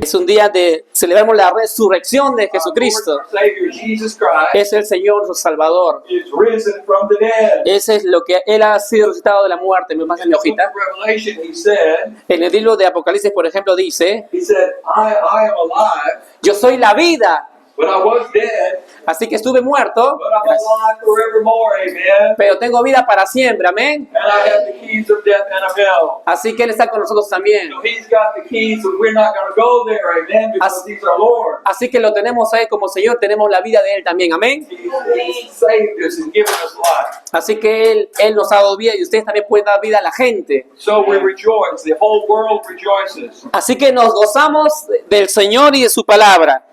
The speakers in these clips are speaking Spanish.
Es un día de celebramos la resurrección de Jesucristo. Our Lord and Savior Jesus Christ Es el Señor, su Salvador. is risen from the dead. Ese es lo que Él ha sido resucitado de la muerte. Me pasa In mi the book hojita. of Revelation, he said, En el libro de Apocalipsis, por ejemplo, dice: I am alive, yo soy la vida, but I was dead, así que estuve muerto, but I'm alive forevermore, amen. pero tengo vida para siempre, amén. And I have the keys of death and of hell. Así que Él está con nosotros también. So he's got the keys, and we're not going to go there, amen, because he's our Lord. Así que lo tenemos a Él como Señor, tenemos la vida de Él también, amén. He's saved us and given us life. Así que Él nos ha dado vida y ustedes también pueden dar vida a la gente. So we rejoice. The whole world rejoices Así que nos gozamos del Señor y de su palabra,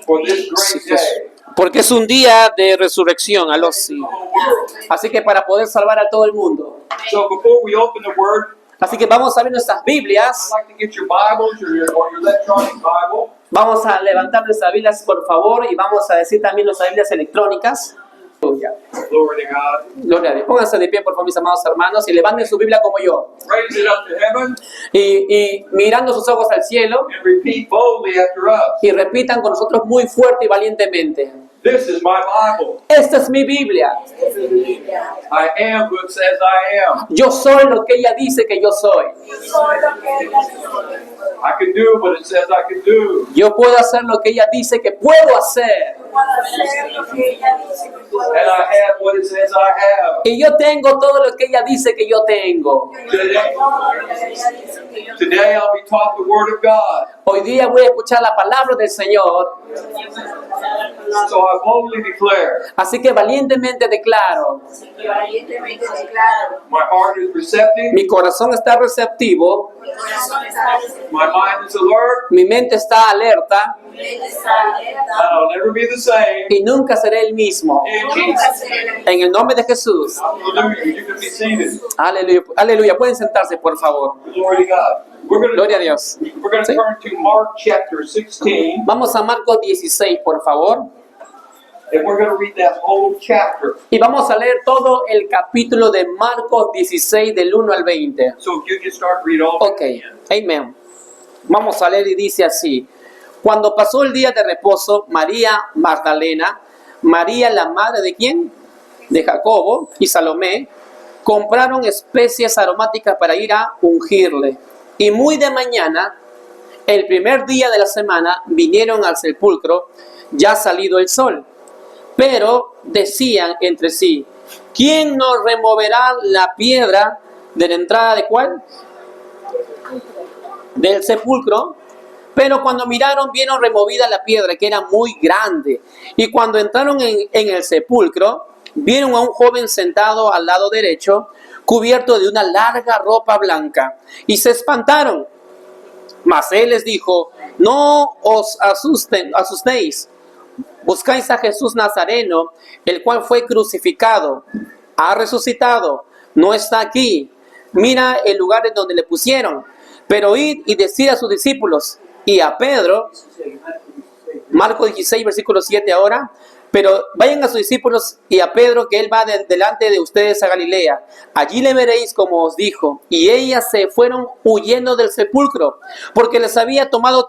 for this great day. porque es un día de resurrección. Aló, sí. The whole world. Así que para poder salvar a todo el mundo. So before we open the Word, Así que vamos a ver nuestras Biblias. I'd like to get your Bibles or your electronic Bible. Vamos a levantar nuestras Biblias, por favor, y vamos a decir también nuestras Biblias electrónicas. Aleluya. Glory to God. Gloria a Dios. Pónganse de pie, por favor, mis amados hermanos, y levanten su Biblia como yo. Raise it up to heaven Y mirando sus ojos al cielo, and repeat boldly after us. y repitan con nosotros muy fuerte y valientemente: This is my Bible. esta es mi Biblia. I am who it says I am. Yo soy lo que ella dice que yo soy. I can do what it says I can do. Yo puedo hacer lo que ella dice que puedo hacer. And I have what it says I have. Y yo tengo todo lo que ella dice que yo tengo. Today I'll be taught the Word of God. Hoy día voy a escuchar la palabra del Señor. So I boldly declare, Así que valientemente declaro: my heart is receptive, mi corazón está receptivo, my mind is alert, mi mente está alerta and I'll never be the same. y nunca seré el mismo. In Jesus' name. En el nombre de Jesús. Hallelujah. You can be seated. Aleluya. Aleluya. Pueden sentarse, por favor. Glory to God. Gloria a Dios. We're going to Sí. turn to Mark chapter 16, Vamos a Marcos 16, por favor. and we're going to read that whole chapter. Y vamos a leer todo el capítulo de Marcos 16, del 1 al 20. So if you can start read all Ok, amén. Vamos a leer y dice así: cuando pasó el día de reposo, María Magdalena, María la madre de ¿quién? De Jacobo y Salomé, compraron especias aromáticas para ir a ungirle. Y muy de mañana, el primer día de la semana, vinieron al sepulcro, ya salido el sol. Pero decían entre sí: ¿quién nos removerá la piedra de la entrada de cuál? Del sepulcro. Pero cuando miraron, vieron removida la piedra, que era muy grande. Y cuando entraron en el sepulcro, vieron a un joven sentado al lado derecho, cubierto de una larga ropa blanca, y se espantaron. Mas él les dijo: no os asustéis. Buscáis a Jesús Nazareno, el cual fue crucificado. Ha resucitado, no está aquí. Mira el lugar en donde le pusieron. Pero id y decid a sus discípulos y a Pedro, Marcos 16, versículo 7 ahora: pero vayan a sus discípulos y a Pedro, que él va delante de ustedes a Galilea. Allí le veréis como os dijo. Y ellas se fueron huyendo del sepulcro, porque les había tomado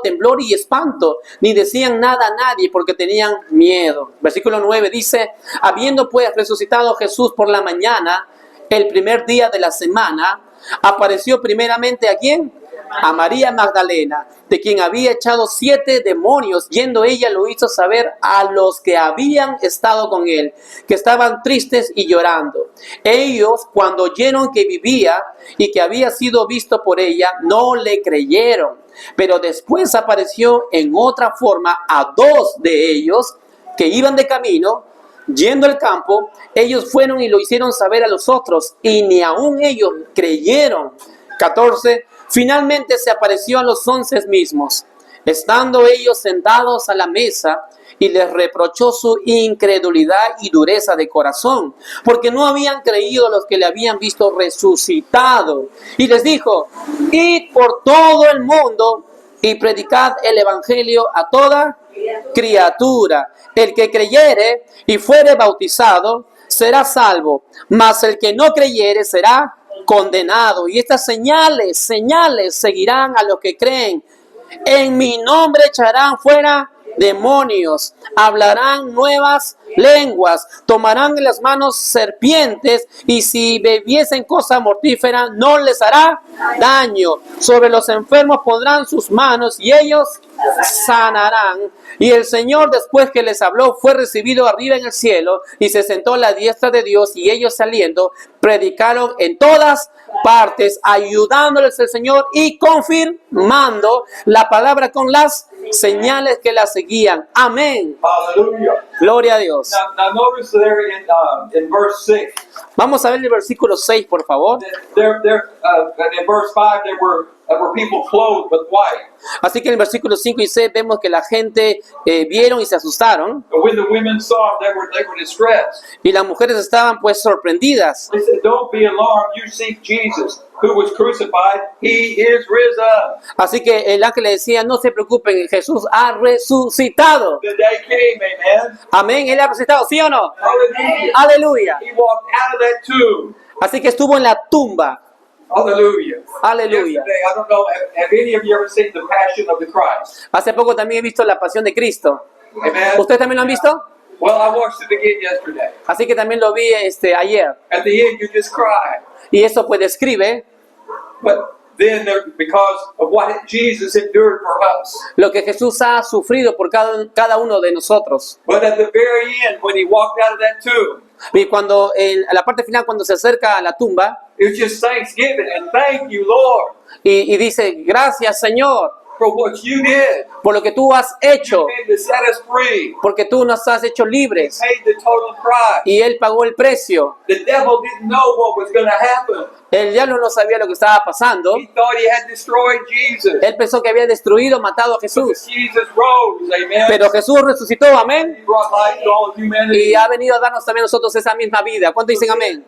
temblor y espanto. Ni decían nada a nadie, porque tenían miedo. Versículo 9 dice: habiendo pues resucitado Jesús por la mañana, el primer día de la semana, apareció primeramente ¿a quién? A María Magdalena, de quien había echado 7 demonios. Yendo ella lo hizo saber a los que habían estado con él, que estaban tristes y llorando. Ellos, cuando oyeron que vivía y que había sido visto por ella, no le creyeron. Pero después apareció en otra forma a 2 de ellos que iban de camino, yendo al campo. Ellos fueron y lo hicieron saber a los otros, y ni aun ellos creyeron. 14. Finalmente se apareció a los 11 mismos, estando ellos sentados a la mesa, y les reprochó su incredulidad y dureza de corazón, porque no habían creído los que le habían visto resucitado. Y les dijo: id por todo el mundo y predicad el evangelio a toda criatura. El que creyere y fuere bautizado será salvo, mas el que no creyere será condenado. Y estas señales seguirán a los que creen. En mi nombre echarán fuera demonios, hablarán nuevas lenguas, tomarán en las manos serpientes, y si bebiesen cosa mortífera no les hará daño. Sobre los enfermos pondrán sus manos y ellos sanarán. Y el Señor, después que les habló, fue recibido arriba en el cielo y se sentó a la diestra de Dios, y ellos saliendo predicaron en todas partes, ayudándoles el Señor y confirmando la palabra con las señales que la seguían. Amén. Hallelujah. Gloria a Dios. Now notice there in verse 6, Vamos a ver el versículo 6, por favor. and in verse 5, there were people clothed with white. Así que en el versículo 5 y 6 vemos que la gente vieron y se asustaron, But when the women saw them, they were distressed. y las mujeres estaban pues sorprendidas. They said, "Don't be alarmed. You seek Jesus, who was crucified. He is risen." Así que el ángel le decía: no se preocupen, Jesús ha resucitado. The day came, amen. Amén, él ha resucitado, ¿sí o no? Hallelujah. Aleluya. He walked out of that tomb. Así que estuvo en la tumba. Hallelujah. Aleluya. Yesterday, I don't know, have any of you ever seen The Passion of the Christ? Hace poco también he visto la pasión de Cristo. Amen. ¿Ustedes también lo han visto? Well, I watched it again yesterday. Así que también lo vi ayer. At the end, you just cry. Y eso pues describe But then, because of what Jesus endured for us. lo que Jesús ha sufrido por cada uno de nosotros. But at the very end, when he walked out of that tomb, Y cuando en la parte final, cuando se acerca a la tumba it was just thanksgiving and thank you, Lord, y dice: gracias, Señor, for what you did. por lo que tú has hecho, You came to set us free. porque tú nos has hecho libres. Paid the total price. Y Él pagó el precio. The devil didn't know what was going to happen. El diablo no sabía lo que estaba pasando. He thought he had destroyed Jesus. Él pensó que había destruido, matado a But Jesús. Jesus rose, amen. Pero Jesús resucitó, amén. He brought life to all of humanity. Y ha venido a darnos también a nosotros esa misma vida. ¿Cuántos dicen amén?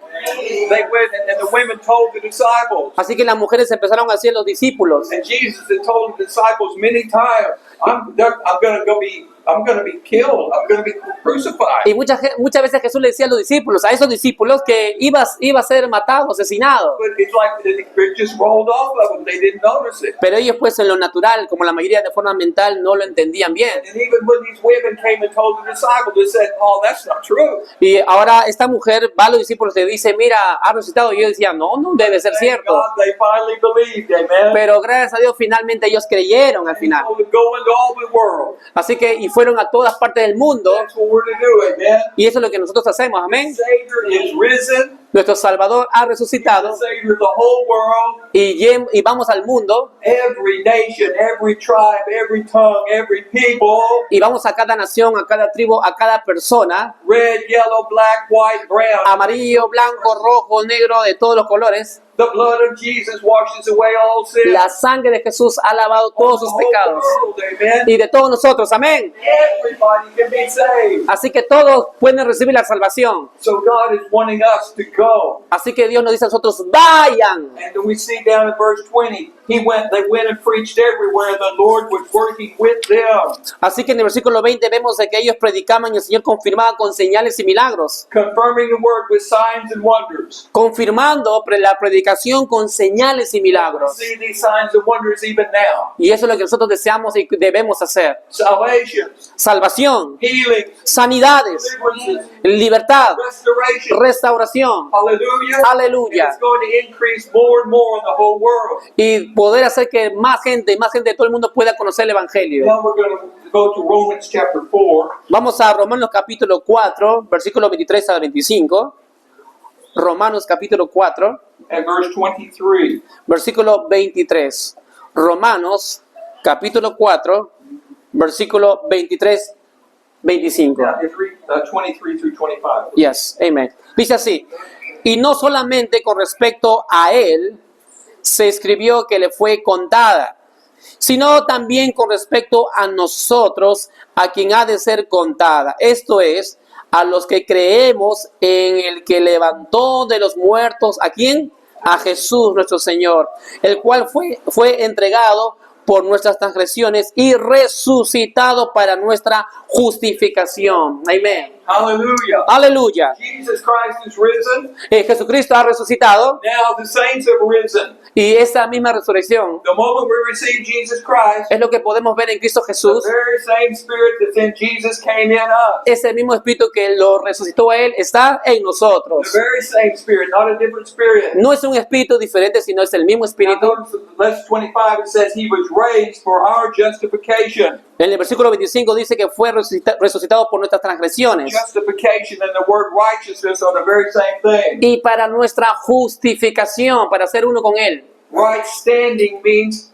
They went and the women told the disciples. Así que las mujeres empezaron a decir a los discípulos. And Jesus had told the disciples many times, I'm going to be killed. I'm going to be crucified. Y muchas veces Jesús le decía a los discípulos, a esos discípulos, que iba a ser matado, asesinado. But it's like it just rolled off of them. They didn't notice it. Pero ellos pues en lo natural, como la mayoría de forma mental, no lo entendían bien. And even when these women came and told the disciples, they said, "Oh, that's not true." Y ahora esta mujer va a los discípulos y le dice: mira, ha resucitado. Y ellos decían: no debe ser Thank cierto. God they finally believed, amen. Pero gracias a Dios finalmente ellos creyeron al He final. told them, "Go into all the world." Así que y fueron a todas partes del mundo. That's what we're to do, amen. Y eso es lo que nosotros hacemos, amén. Savior is risen. Nuestro Salvador ha The resucitado Savior of the whole world. y vamos al mundo Every nation, every tribe, every tongue, every people. y vamos a cada nación, a cada tribu, a cada persona, Red, yellow, black, white, brown. amarillo, blanco, rojo, negro, de todos los colores. The blood of Jesus washes away all sin. La sangre de Jesús ha lavado todos sus The whole pecados world, amen. y de todos nosotros, amén. Everybody can be saved. Así que todos pueden recibir la salvación. So God is wanting us to go. Así que Dios nos dice a nosotros: vayan. And then we see down in verse 20, they went and preached everywhere. The Lord was working with them, Así que en el versículo 20 vemos de que ellos predicaban y el Señor confirmaba con señales y milagros. confirming the word with signs and wonders. Confirmando la predicación con señales y We milagros. see these signs and wonders even now. Y eso es lo que nosotros deseamos y debemos hacer. Salvation, Salvación, healing, sanidades, deliverances, libertad, restoration. restauración. Hallelujah. Aleluya. And it's going to increase more and more in the whole world. Y poder hacer que más gente de todo el mundo pueda conocer el Evangelio. Now we're going to go to Romans chapter 4. Vamos a Romanos capítulo 4, versículos 23 a 25. Romanos capítulo 4, And verse 23. versículo 23. Romanos capítulo 4, versículo 23, 25. Yeah, it's 23 through 25. Yes, amen. Dice así: y no solamente con respecto a él se escribió que le fue contada, sino también con respecto a nosotros, a quien ha de ser contada. Esto es, a los que creemos en el que levantó de los muertos, ¿a quién? A Jesús nuestro Señor, el cual fue entregado por nuestras transgresiones y resucitado para nuestra justificación. Amén. Hallelujah. Aleluya. Jesus Christ is risen. Jesucristo ha resucitado Now the saints have risen. y esa misma resurrección The moment we receive Jesus Christ, es lo que podemos ver en Cristo the Jesús. very same spirit that's in Jesus came in us. Ese mismo espíritu que lo resucitó a Él está en The nosotros. very same spirit, not a different spirit. No es un espíritu diferente, sino es el mismo Now espíritu. notice in verse 25 it says he was raised for our justification. En el versículo 25 dice que fue resucitado por nuestras transgresiones. Justification and the word righteousness are the very same thing. Y para nuestra justificación, para ser uno con Él. Right standing means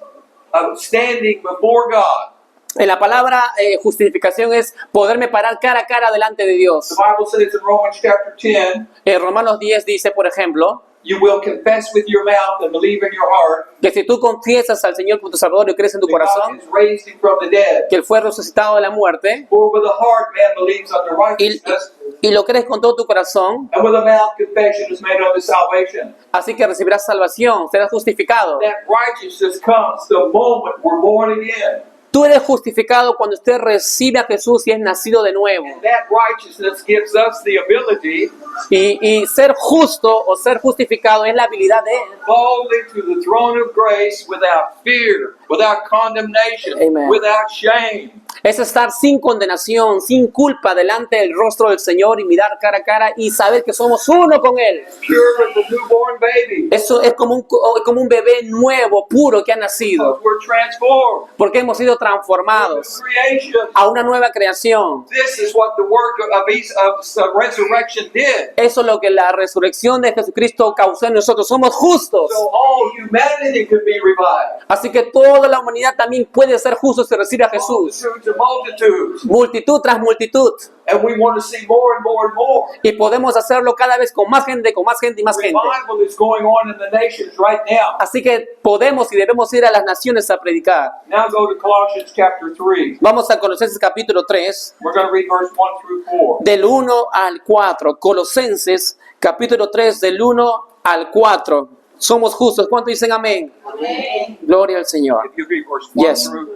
standing before God. En la palabra justificación es poderme parar cara a cara delante de The Dios. Bible says in Romans chapter 10, En Romanos 10 dice, por ejemplo, you will confess with your mouth and believe in your heart que si tú confiesas al Señor como tu Salvador y crees en tu that God corazón has raised him from the dead. que Él fue resucitado de la muerte For with the heart man believes unto righteousness, y lo crees con todo tu corazón, and with the mouth confession is made unto salvation. así que recibirás salvación, serás justificado. That righteousness comes the moment we're born again. Tú eres justificado cuando usted recibe a Jesús y es nacido de nuevo. And that righteousness gives us the ability Y ser justo o ser justificado es la habilidad de Él. boldly to the throne of grace without fear, without condemnation, Amen. without shame. Es estar sin condenación, sin culpa delante del rostro del Señor y mirar cara a cara y saber que somos uno con Él. Pure as a newborn baby. Eso es como un bebé nuevo, puro que ha nacido. Because we're transformed. Porque hemos sido We're transformados the creation. a una nueva creación. This is what the work of resurrection did. Eso es lo que la resurrección de Jesucristo causó en nosotros. Somos justos. So all humanity could be revived. Así que toda la humanidad también puede ser justo si recibe a Jesús. Multitudes and multitudes. Multitud tras multitud. And we want to see more and more and more. Y podemos hacerlo cada vez con más gente y más gente. Revival is going on in the nations right now. Así que podemos y debemos ir a las naciones a predicar. Now go to Colossians chapter 3. Vamos a Colosenses capítulo 3, We're going to read verse 1 through 4. del 1 al 4. Colosenses capítulo 3, del 1 al 4. Somos justos. ¿Cuántos dicen amén? Amén. Gloria al Señor. If you read verse 1 Yes. through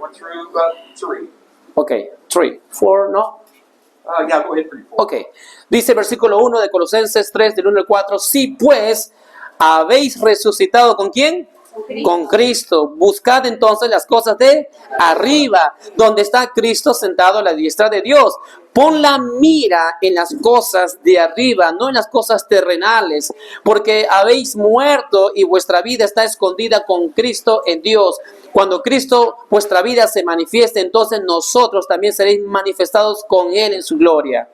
3. Ok, 3, 4, ¿no? Yeah, go ahead, 3, 4. Ok. Dice versículo 1 de Colosenses 3, del 1 al 4. Si pues habéis resucitado, ¿con quién? Con Cristo. Buscad entonces las cosas de arriba, donde está Cristo sentado a la diestra de Dios. Pon la mira en las cosas de arriba, no en las cosas terrenales, porque habéis muerto y vuestra vida está escondida con Cristo en Dios. Cuando Cristo, vuestra vida, se manifieste, entonces nosotros también seréis manifestados con Él en su gloria.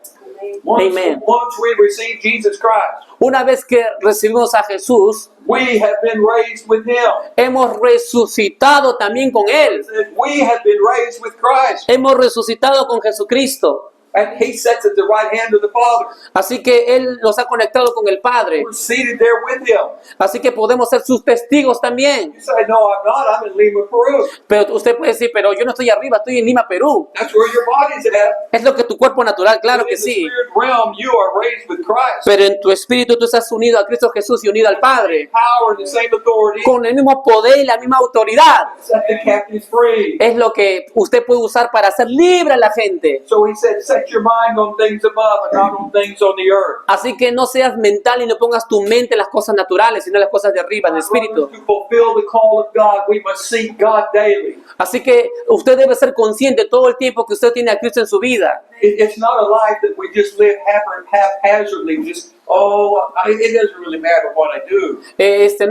Amen. Once we receive Jesus Christ, Una vez que recibimos a Jesús, we have been raised with Him. hemos resucitado también con Él. We have been raised with Christ. Hemos resucitado con Jesucristo. And He sits at the right hand of the Father. Así que Él nos ha conectado con el Padre. We're seated there with Him. Así que podemos ser sus testigos también. You say, no, I'm not. I'm in Lima, Peru. Pero usted puede decir, pero yo no estoy arriba, estoy en Lima, Perú. That's where your body's at. Es lo que tu cuerpo natural, claro But que in the sí. spirit realm, you are raised with Christ. Pero en tu espíritu tú estás unido a Cristo Jesús y unido al Padre. Power and the same authority. Con el mismo poder y la misma autoridad. Set the captives free. Es lo que usted puede usar para hacer libre a la gente. So He said, set your mind on things above and not on things on the earth. Así que no seas mental y no pongas tu mente en las cosas naturales, sino en las cosas de arriba, en el espíritu. To fulfill the call of God, we must seek God daily. Así que usted debe ser consciente todo el tiempo que usted tiene a Cristo en su vida. It's not a life that we just live haphazardly, just, it doesn't really matter what I do.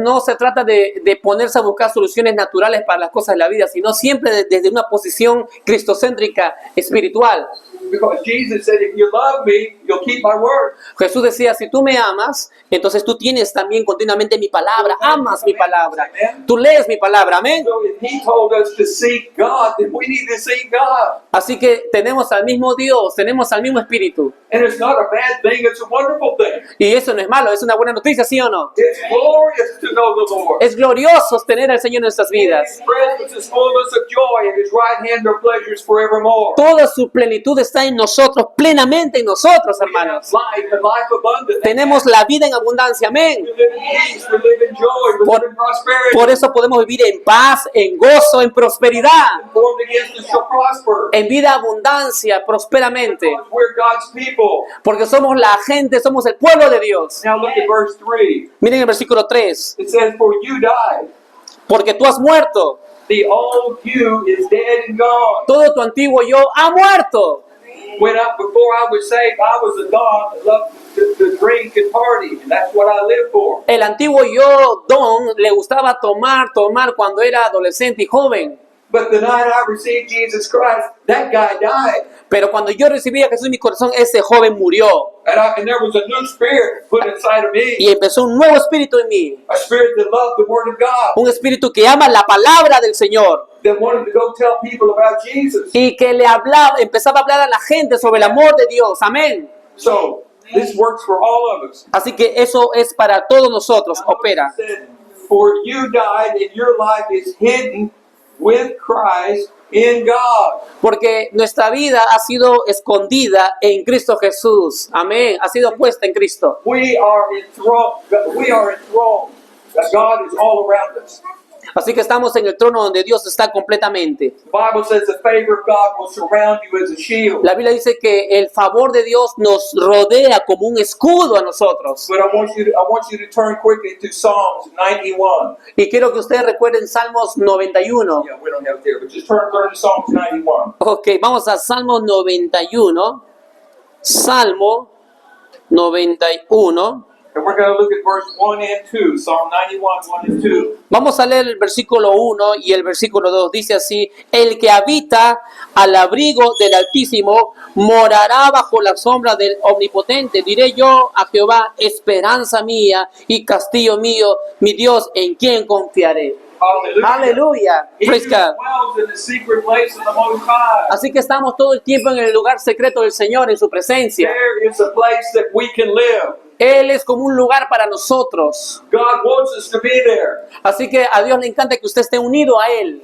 No se trata de ponerse a buscar soluciones naturales para las cosas de la vida, sino siempre desde una posición cristocéntrica espiritual. Because Jesus said, if you love me, you'll keep my word. Jesús decía, si tú me amas, entonces tú tienes también continuamente mi palabra, amas mi palabra, tú lees mi palabra, amén. So if He told us to seek God, then we need to seek God. Así que tenemos al mismo Dios, tenemos al mismo Espíritu. And it's not a bad thing, it's a wonderful thing. Y eso no es malo, es una buena noticia, ¿sí o no? It's glorious to know the Lord. Es glorioso tener al Señor en nuestras In His vidas. presence is fullness of joy, and His right hand are pleasures forevermore. Toda su plenitud está está en nosotros, plenamente en nosotros, hermanos. Life and life abundant. Tenemos la vida en abundancia, amén. We live in peace, we live in joy, we live in prosperity. Por eso podemos vivir en paz, en gozo, en prosperidad, Formed against us shall prosper. en vida abundancia, prosperamente. Because we're God's people. Porque somos la gente, somos el pueblo de Dios. Now look at verse 3. Miren el versículo 3. It says, for you died. Porque tú has muerto. The old you is dead and gone. Todo tu antiguo yo ha muerto. Before I was saved, I was a dog that loved to drink and party. And that's what I lived for. El antiguo yo, Don, le gustaba tomar cuando era adolescente y joven. But the night I received Jesus Christ, that guy died. Pero cuando yo recibí a Jesús en mi corazón, ese joven murió. And there was a new spirit put inside of me. Y empezó un nuevo espíritu en mí. A spirit that loved the Word of God. Un espíritu que ama la palabra del Señor. That wanted to go tell people about Jesus. Y que le hablaba, empezaba a hablar a la gente sobre el amor de Dios. Amén. So, this works for all of us. Así que eso es para todos nosotros. Opera. It said, for you died and your life is hidden with Christ in God. Porque nuestra vida ha sido escondida en Cristo Jesús. Amén. Ha sido puesta en Cristo. We are enthroned. That God is all around us. Así que estamos en el trono donde Dios está completamente. The Bible says the favor of God will surround you as a shield. La Biblia dice que el favor de Dios nos rodea como un escudo a nosotros. But I want you to turn quickly to Psalms 91. Y quiero que ustedes recuerden Salmos 91. Yeah, we don't have it there, but just turn to Psalms 91. Ok, vamos a Salmo 91. Salmo 91. And we're going to look at verse 1 and 2. Psalm 91, 1 and 2. Vamos a leer el versículo 1 y el versículo 2. Dice así: el que habita al abrigo del Altísimo morará bajo la sombra del Omnipotente. Diré yo a Jehová, esperanza mía y castillo mío, mi Dios, en quien confiaré. Hallelujah. Aleluya. He Praise who God. dwells in the secret place of the Most High. Así que estamos todo el tiempo en el lugar secreto del Señor, en su presencia. There is a place that we can live. Él es como un lugar para nosotros. God wants us to be there. Así que a Dios le encanta que usted esté unido a Él.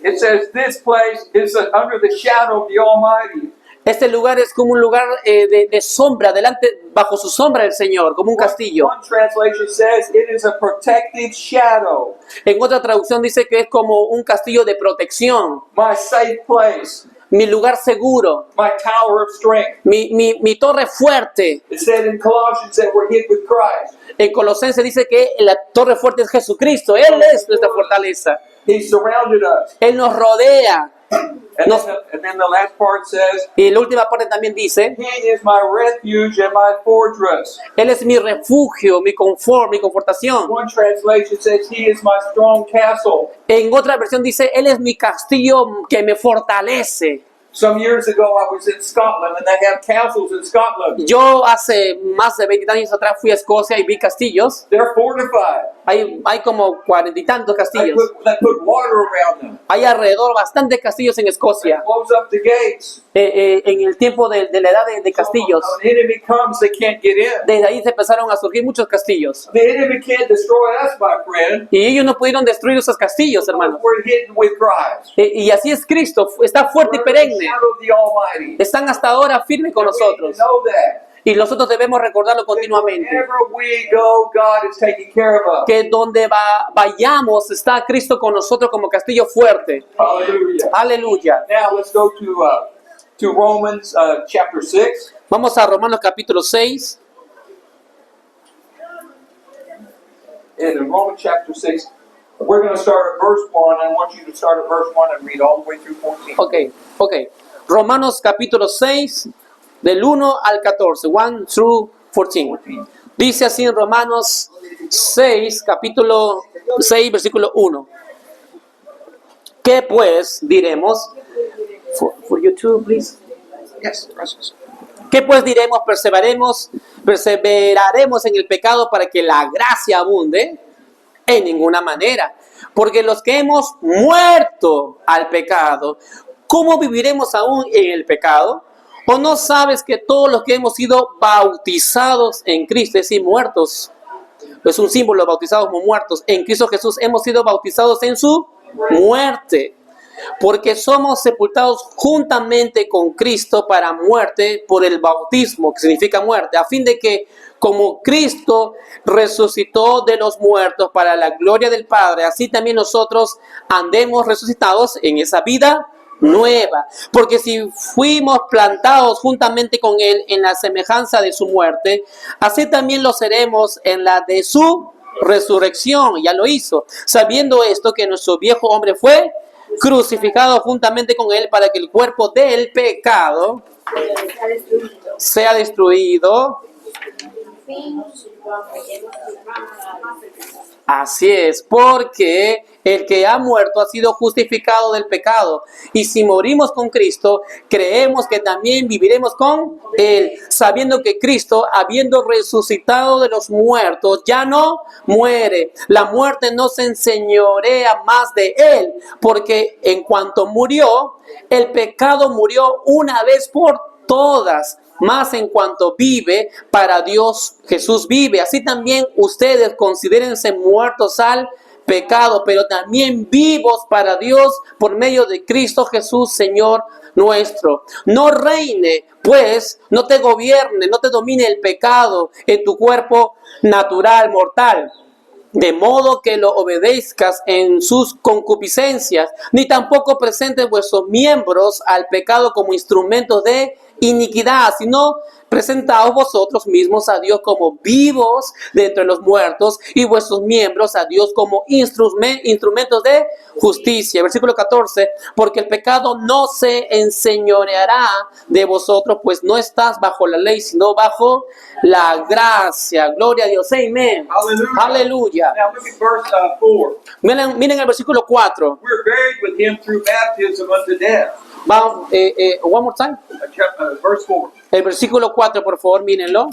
It says this place is under the shadow of the Almighty. Este lugar es como un lugar de sombra, bajo su sombra del Señor, como un castillo. One translation says it is a protected shadow. En otra traducción dice que es como un castillo de protección, My safe place. mi lugar seguro, My tower of strength. mi torre fuerte. It said in Colossians that we're hid with Christ. En Colosenses dice que la torre fuerte es Jesucristo, Él es nuestra fortaleza. He surrounded us. Él nos rodea. And then the last part says, Y la última parte también dice: He is my refuge and my fortress. Él es mi refugio, mi confort, mi confortación. One translation says, He is my strong castle. En otra versión dice: Él es mi castillo que me fortalece. Some years ago, I was in Scotland, and they have castles in Scotland. Yo hace más de 20 años atrás fui a Escocia y vi castillos. They're fortified. Hay como 40 y tantos castillos. They put water around them. Hay alrededor bastantes castillos en Escocia. Close up the gates. En el tiempo de la edad de castillos. So when an enemy comes, they can't get in. Desde ahí se empezaron a surgir muchos castillos. The enemy can't destroy us, my friend. Y ellos no pudieron destruir esos castillos, hermanos. We're hidden with Christ. Y así es Cristo, está fuerte y We're in the perenne. shadow of the Almighty. Están hasta ahora firmes con And we need nosotros. to know that. Y nosotros debemos recordarlo continuamente. Wherever we go, God is taking care of us. Que donde vayamos está Cristo con nosotros como castillo fuerte. Hallelujah. Aleluya. Now let's go to Romans chapter 6. Vamos a Romanos capítulo 6. And in Romans chapter 6, we're going to start at verse 1. I want you to start at verse 1 and read all the way through 14. Ok. Romanos capítulo 6, del 1 al 14. 1 through 14. Dice así en Romanos 6, capítulo 6, versículo 1. ¿Qué pues diremos? For you too, please. Yes, gracias. ¿Qué pues diremos? Perseveraremos en el pecado para que la gracia abunde. En ninguna manera. Porque los que hemos muerto al pecado, ¿cómo viviremos aún en el pecado? ¿O no sabes que todos los que hemos sido bautizados en Cristo, es decir, muertos, es un símbolo, bautizados como muertos, en Cristo Jesús hemos sido bautizados en su muerte? Porque somos sepultados juntamente con Cristo para muerte por el bautismo, que significa muerte, a fin de que como Cristo resucitó de los muertos para la gloria del Padre, así también nosotros andemos resucitados en esa vida nueva. Porque si fuimos plantados juntamente con Él en la semejanza de su muerte, así también lo seremos en la de su resurrección. Ya lo hizo, sabiendo esto, que nuestro viejo hombre fue crucificado juntamente con Él para que el cuerpo del pecado sea destruido. Así es, porque el que ha muerto ha sido justificado del pecado. Y si morimos con Cristo, creemos que también viviremos con Él, sabiendo que Cristo, habiendo resucitado de los muertos, ya no muere. La muerte no se enseñorea más de Él, porque en cuanto murió, el pecado murió una vez por todas. Más en cuanto vive, para Dios Jesús vive. Así también ustedes considérense muertos al pecado, pero también vivos para Dios por medio de Cristo Jesús, Señor nuestro. No reine, pues, no te gobierne, no te domine el pecado en tu cuerpo natural, mortal, de modo que lo obedezcas en sus concupiscencias, ni tampoco presentes vuestros miembros al pecado como instrumentos de iniquidad, sino presentaos vosotros mismos a Dios como vivos de entre los muertos y vuestros miembros a Dios como instrumentos de justicia. Versículo 14, porque el pecado no se enseñoreará de vosotros, pues no estás bajo la ley, sino bajo la gracia. Gloria a Dios. Amén. Hallelujah. Aleluya. Now look at verse 4. Miren el versículo 4. We're buried with him through baptism unto death. Vamos, one more time. Verse 4. El versículo 4, por favor, mírenlo.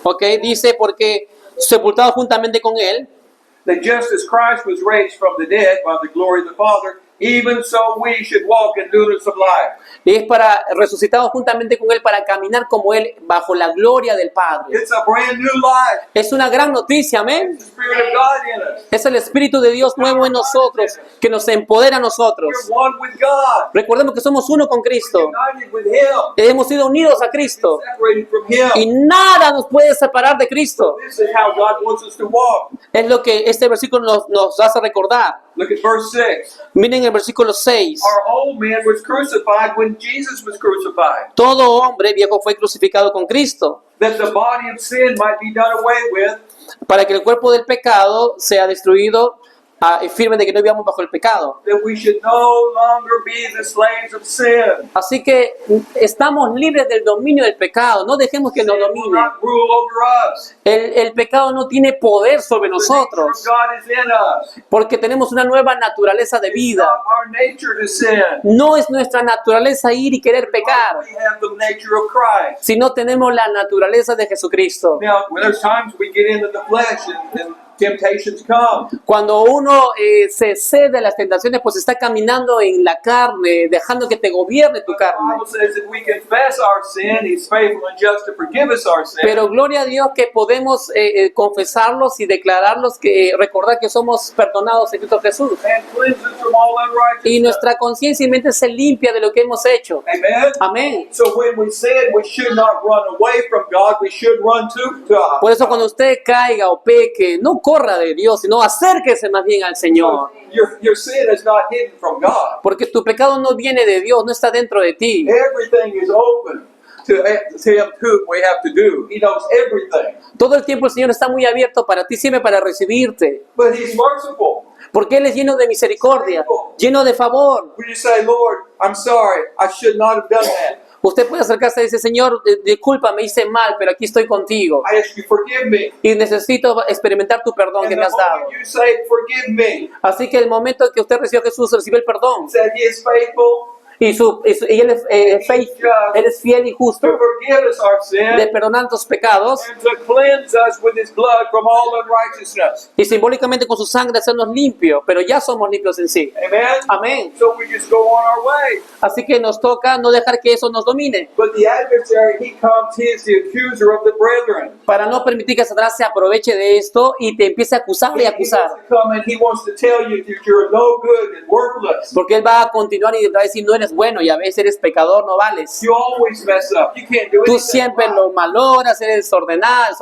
Ok, dice, porque sepultado juntamente con Él, That just as Christ was raised from the dead by the glory of the Father, even so we should walk in newness of life. y es para resucitado juntamente con Él para caminar como Él bajo la gloria del Padre. It's a brand new life. Es una gran noticia, amén. The Spirit of God in us. Es el Espíritu de Dios nuevo en nosotros, que nos empodera a nosotros. We're one with God. Recordemos que somos uno con Cristo. United with Him. Hemos sido unidos a Cristo. Separated from Him. Y nada nos puede separar de Cristo. This is how God wants us to walk. Es lo que este versículo nos hace recordar. Look at verse 6. Miren el versículo 6. Our old man was crucified when Jesus was crucified, Todo hombre viejo fue crucificado con Cristo, that the body of sin might be done away with, para que el cuerpo del pecado sea destruido, y firme de que no vivamos bajo el pecado. that we should no longer be the slaves of sin. Así que estamos libres del dominio del pecado. No dejemos que nos Sin will domine. not rule over us. El pecado no tiene poder sobre The nature of nosotros, God is in us. porque tenemos una nueva naturaleza de It's vida. not our nature to sin. No es nuestra naturaleza ir y querer pecar, We have the nature of Christ. sino tenemos la naturaleza de Jesucristo. Now, when there's times we get into the flesh and temptations come. Cuando uno se cede a las tentaciones, pues está caminando en la carne, dejando que te gobierne tu But the carne. Bible says if we confess our sin, He's faithful and just to forgive us our sin. Pero gloria a Dios que podemos confesarlos y declararlos, que recordar que somos perdonados en Cristo Jesús. And cleanse us from all Y unrighteousness. nuestra conciencia y mente se limpia de lo que hemos hecho. Amen. Amén. So when we sin, we should not run away from God. We should run to God. Por eso cuando usted caiga o peque, no corra de Dios, sino acérquese más bien al Señor. Your sin is not hidden from God. Porque tu pecado no viene de Dios, no está dentro de ti. Everything is open to Him who we have to do. He knows everything. Todo el tiempo el Señor está muy abierto para ti, siempre para recibirte. But He's merciful. Porque Él es lleno de misericordia, lleno de favor. We just say, Lord, I'm sorry. I should not have done that. Usted puede acercarse y decir, Señor, disculpa, me hice mal, pero aquí estoy contigo. I ask you, forgive me. Y necesito experimentar tu perdón And que the me has dado. moment you say, forgive me, Así que el momento en que usted recibió a Jesús, recibió el perdón. said He is faithful y él él es fiel y justo to forgive us our de sin perdonar nuestros pecados and to cleanse us with his blood from all unrighteousness. y simbólicamente con su sangre hacernos limpios, pero ya somos limpios en sí. Amen? Amén. So we just go on our way. Así que nos toca no dejar que eso nos domine, But the adversary, he comes, he is the accuser of the brethren. para no permitir que Satanás se aproveche de esto y te empiece a acusar y He acusar. wants to come and he wants to tell you that you're no good and worthless. Porque él va a continuar y va a decir, no eres bueno y a veces eres pecador, no vales. You always mess up. You can't do Tú anything siempre right. lo maloras, eres desordenado.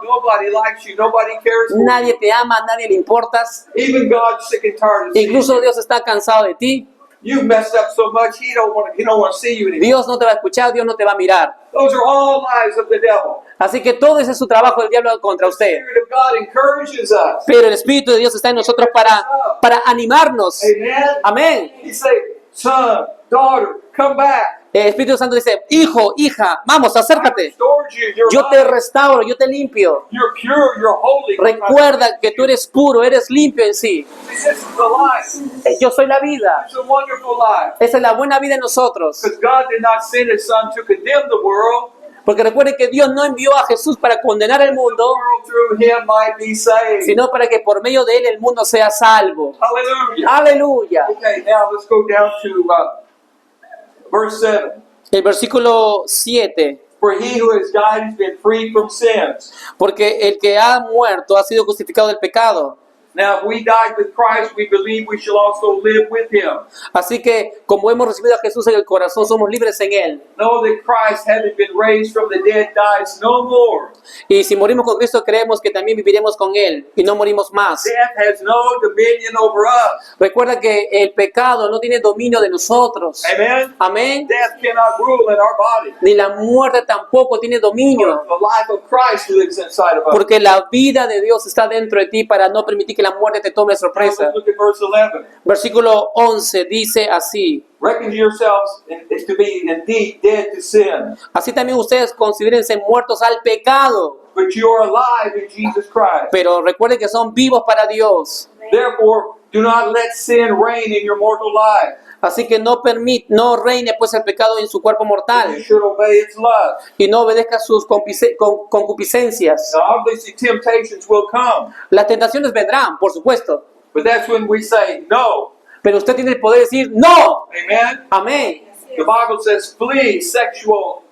Nobody likes you. Nobody cares for Nadie te ama, a nadie le importas. you. Even God's sick and tired of seeing Incluso you. Dios está cansado de ti. You've messed up so much, he don't want to see you anymore. Dios no te va a escuchar, Dios no te va a mirar. Those are all lies of the devil. Así que todo ese es su trabajo del diablo contra The usted. Spirit of God encourages us. Pero el Espíritu de Dios está en nosotros para animarnos. Amen. Amén. He say, son, daughter, come back. El Espíritu Santo dice, hijo, hija, vamos, I acércate. restored you. You're Yo te mine. restauro, yo te limpio. You're pure. You're holy. Recuerda que tú eres puro, eres limpio en sí. This is the life. Yo soy la vida. It's a wonderful life. Esa es la buena vida en nosotros. Because God did not send His Son to condemn the world. Porque recuerden que Dios no envió a Jesús para condenar al The mundo, world through Him might be saved. sino para que por medio de él el mundo sea salvo. Hallelujah. Aleluya. Okay, now let's go down to verse 7. El versículo 7. For he who has died has been freed from sins. Porque el que ha muerto ha sido justificado del pecado. Now, if we died with Christ, we believe we shall also live with Him. Así que, como hemos recibido a Jesús en el corazón, somos libres en él. Know that Christ, having been raised from the dead, dies no more. Y si morimos con Cristo, creemos que también viviremos con él y no morimos más. Death has no dominion over us. Recuerda que el pecado no tiene dominio de nosotros. Amen? Amén. Death cannot rule in our body. Ni la muerte tampoco tiene dominio. The life of Christ lives inside of us. Porque la vida de Dios está dentro de ti para no permitir que la muerte te tome de Now, sorpresa. let's look at verse 11. Versículo 11 dice así. Reckon yourselves to be indeed dead to sin, Así también ustedes considérense muertos al pecado. but you are alive in Jesus Christ. Pero recuerden que son vivos para Dios. Therefore, do not let sin reign in your mortal life. Así que no reine pues el pecado en su cuerpo You mortal. should obey its lust. Y no obedezca sus concupiscencias. Now, obviously, temptations will come, Las tentaciones vendrán, por supuesto. but that's when we say no. Pero usted tiene el poder de decir no. Amen. Amén. The Bible says, "Flee sexual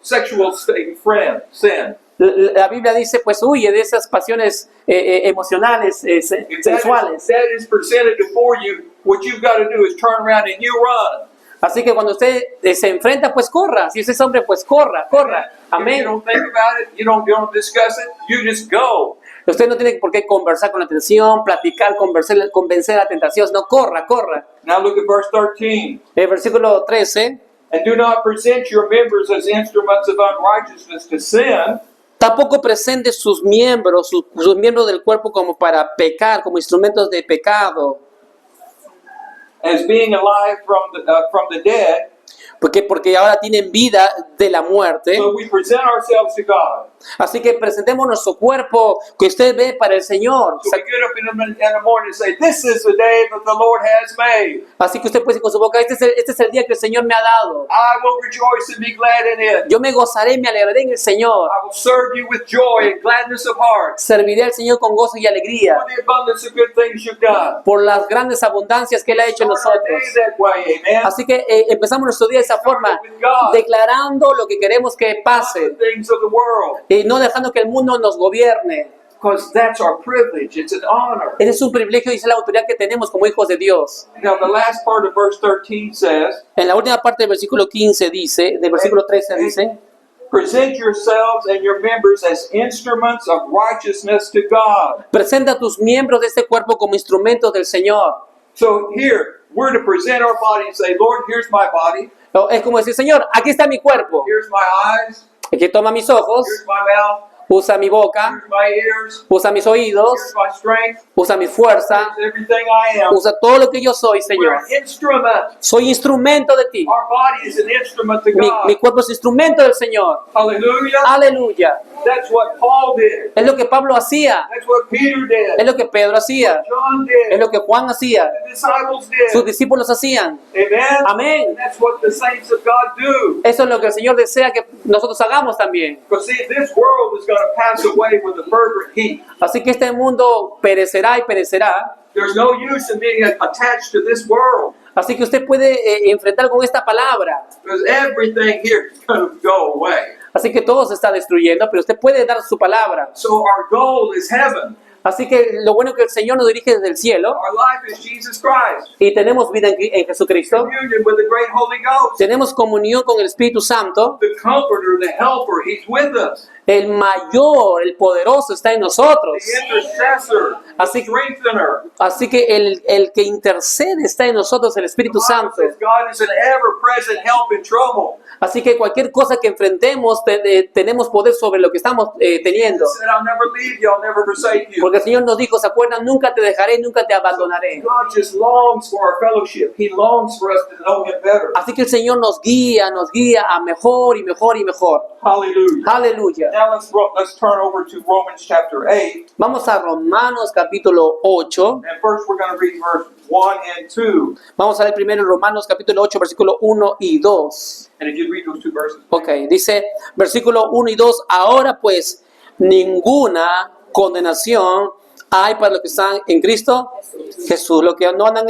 sin." La Biblia dice, pues huye de esas pasiones emocionales, If that sensuales. is presented before you, what you've got to do is turn around and you run. Así que cuando usted se enfrenta, pues corra. Si usted es hombre, pues corra. If you Amén. don't think about it, you don't discuss it, you just go. Usted no tiene por qué conversar con la tentación, platicar, convencer a la tentación. No, corra. Now look at verse 13. El versículo 13. And do not present your members as instruments of unrighteousness to sin, Tampoco presente sus miembros del cuerpo como para pecar, como instrumentos de pecado. as being alive from the dead. Porque ahora tienen vida de la muerte. So we present ourselves to God. Así que presentemos nuestro cuerpo que usted ve para el Señor. So we get up in the morning and say, "This is the day that the Lord has made. Así que usted puede decir con su boca, este es el día que el Señor me ha dado. I will rejoice and be glad in it. Yo me gozaré y me alegraré en el Señor. I will serve you with joy and gladness of heart Serviré al Señor con gozo y alegría for the abundance of good things you've done." por las grandes abundancias que Él ha hecho en Start our day nosotros. that way, amen. Así que empezamos nuestro día de esa forma, declarando lo que queremos que The pase things of the world, y no dejando que el mundo nos gobierne. because that's our privilege. It's an honor. Ese es un privilegio y es la autoridad que tenemos como hijos de Dios. Now the last part of verse 13 says, En la última parte del versículo 15 dice, del versículo 13 dice, "Present yourselves and your members as instruments of righteousness to God." presenta a tus miembros de este cuerpo como instrumentos del Señor. So here, we're to present our body and say, "Lord, here's my body. Es como decir, Señor, aquí está mi cuerpo. Here's my eyes. Aquí toma mis ojos, Here's my mouth. usa mi boca, Here's my ears. usa mis oídos, Here's my strength. usa mi fuerza, Here's everything I am. usa todo lo que yo soy, We're Señor. an instrument. Soy instrumento de ti. Our body is an instrument to Mi God. cuerpo es instrumento del Señor. Hallelujah. Aleluya. That's what Paul did. Es lo que Pablo hacía. That's what Peter Es did. lo que Pedro hacía. John Es did. lo que Juan hacía. The disciples Sus did. discípulos hacían. Amen. Amén. And that's what the saints of God do. Eso es lo que el Señor desea que nosotros hagamos también. Because see, this world is going to pass away with a fervent heat. Así que este mundo perecerá y perecerá. There's no use in being attached to this world. Así que usted puede enfrentar con esta palabra. Because everything here is going to go away. Así que todo se está destruyendo, pero usted puede dar su palabra. So our goal is heaven. Así que lo bueno es que el Señor nos dirige desde el cielo Our life is Jesus Christ. y tenemos vida en Jesucristo. Communion with the great Holy Ghost. Tenemos comunión con el Espíritu Santo. The Comforter, the Helper, He's with us. El mayor, el poderoso está en nosotros. The Intercessor, the Así, Strengthener. así que el que intercede está en nosotros, el The Espíritu Bible Santo. says God is an ever-present help in trouble. Así que cualquier cosa que enfrentemos, tenemos poder sobre lo que estamos teniendo. He said, I'll never leave you, I'll never forsake you. Porque el Señor nos dijo, ¿se acuerdan? Nunca te dejaré, nunca te abandonaré. God just longs for our fellowship. He longs for us to know Him better. Así que el Señor nos guía a mejor y mejor y mejor. Hallelujah. Aleluya. Now let's turn over to Romans chapter 8. Vamos a Romanos capítulo 8. And first we're going to read verse 1 and 2. Vamos a leer primero Romanos capítulo 8, versículo 1 y 2. And if you read those two verses. Ok, dice versículo 1 y 2. Ahora pues, ninguna condenación hay para los que están en Cristo Jesús, los que no andan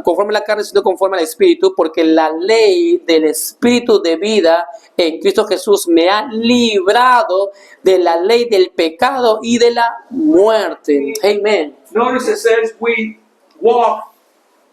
conforme a la carne, sino conforme al Espíritu, porque la ley del Espíritu de vida en Cristo Jesús me ha librado de la ley del pecado y de la muerte. Amén. Notice it says we walk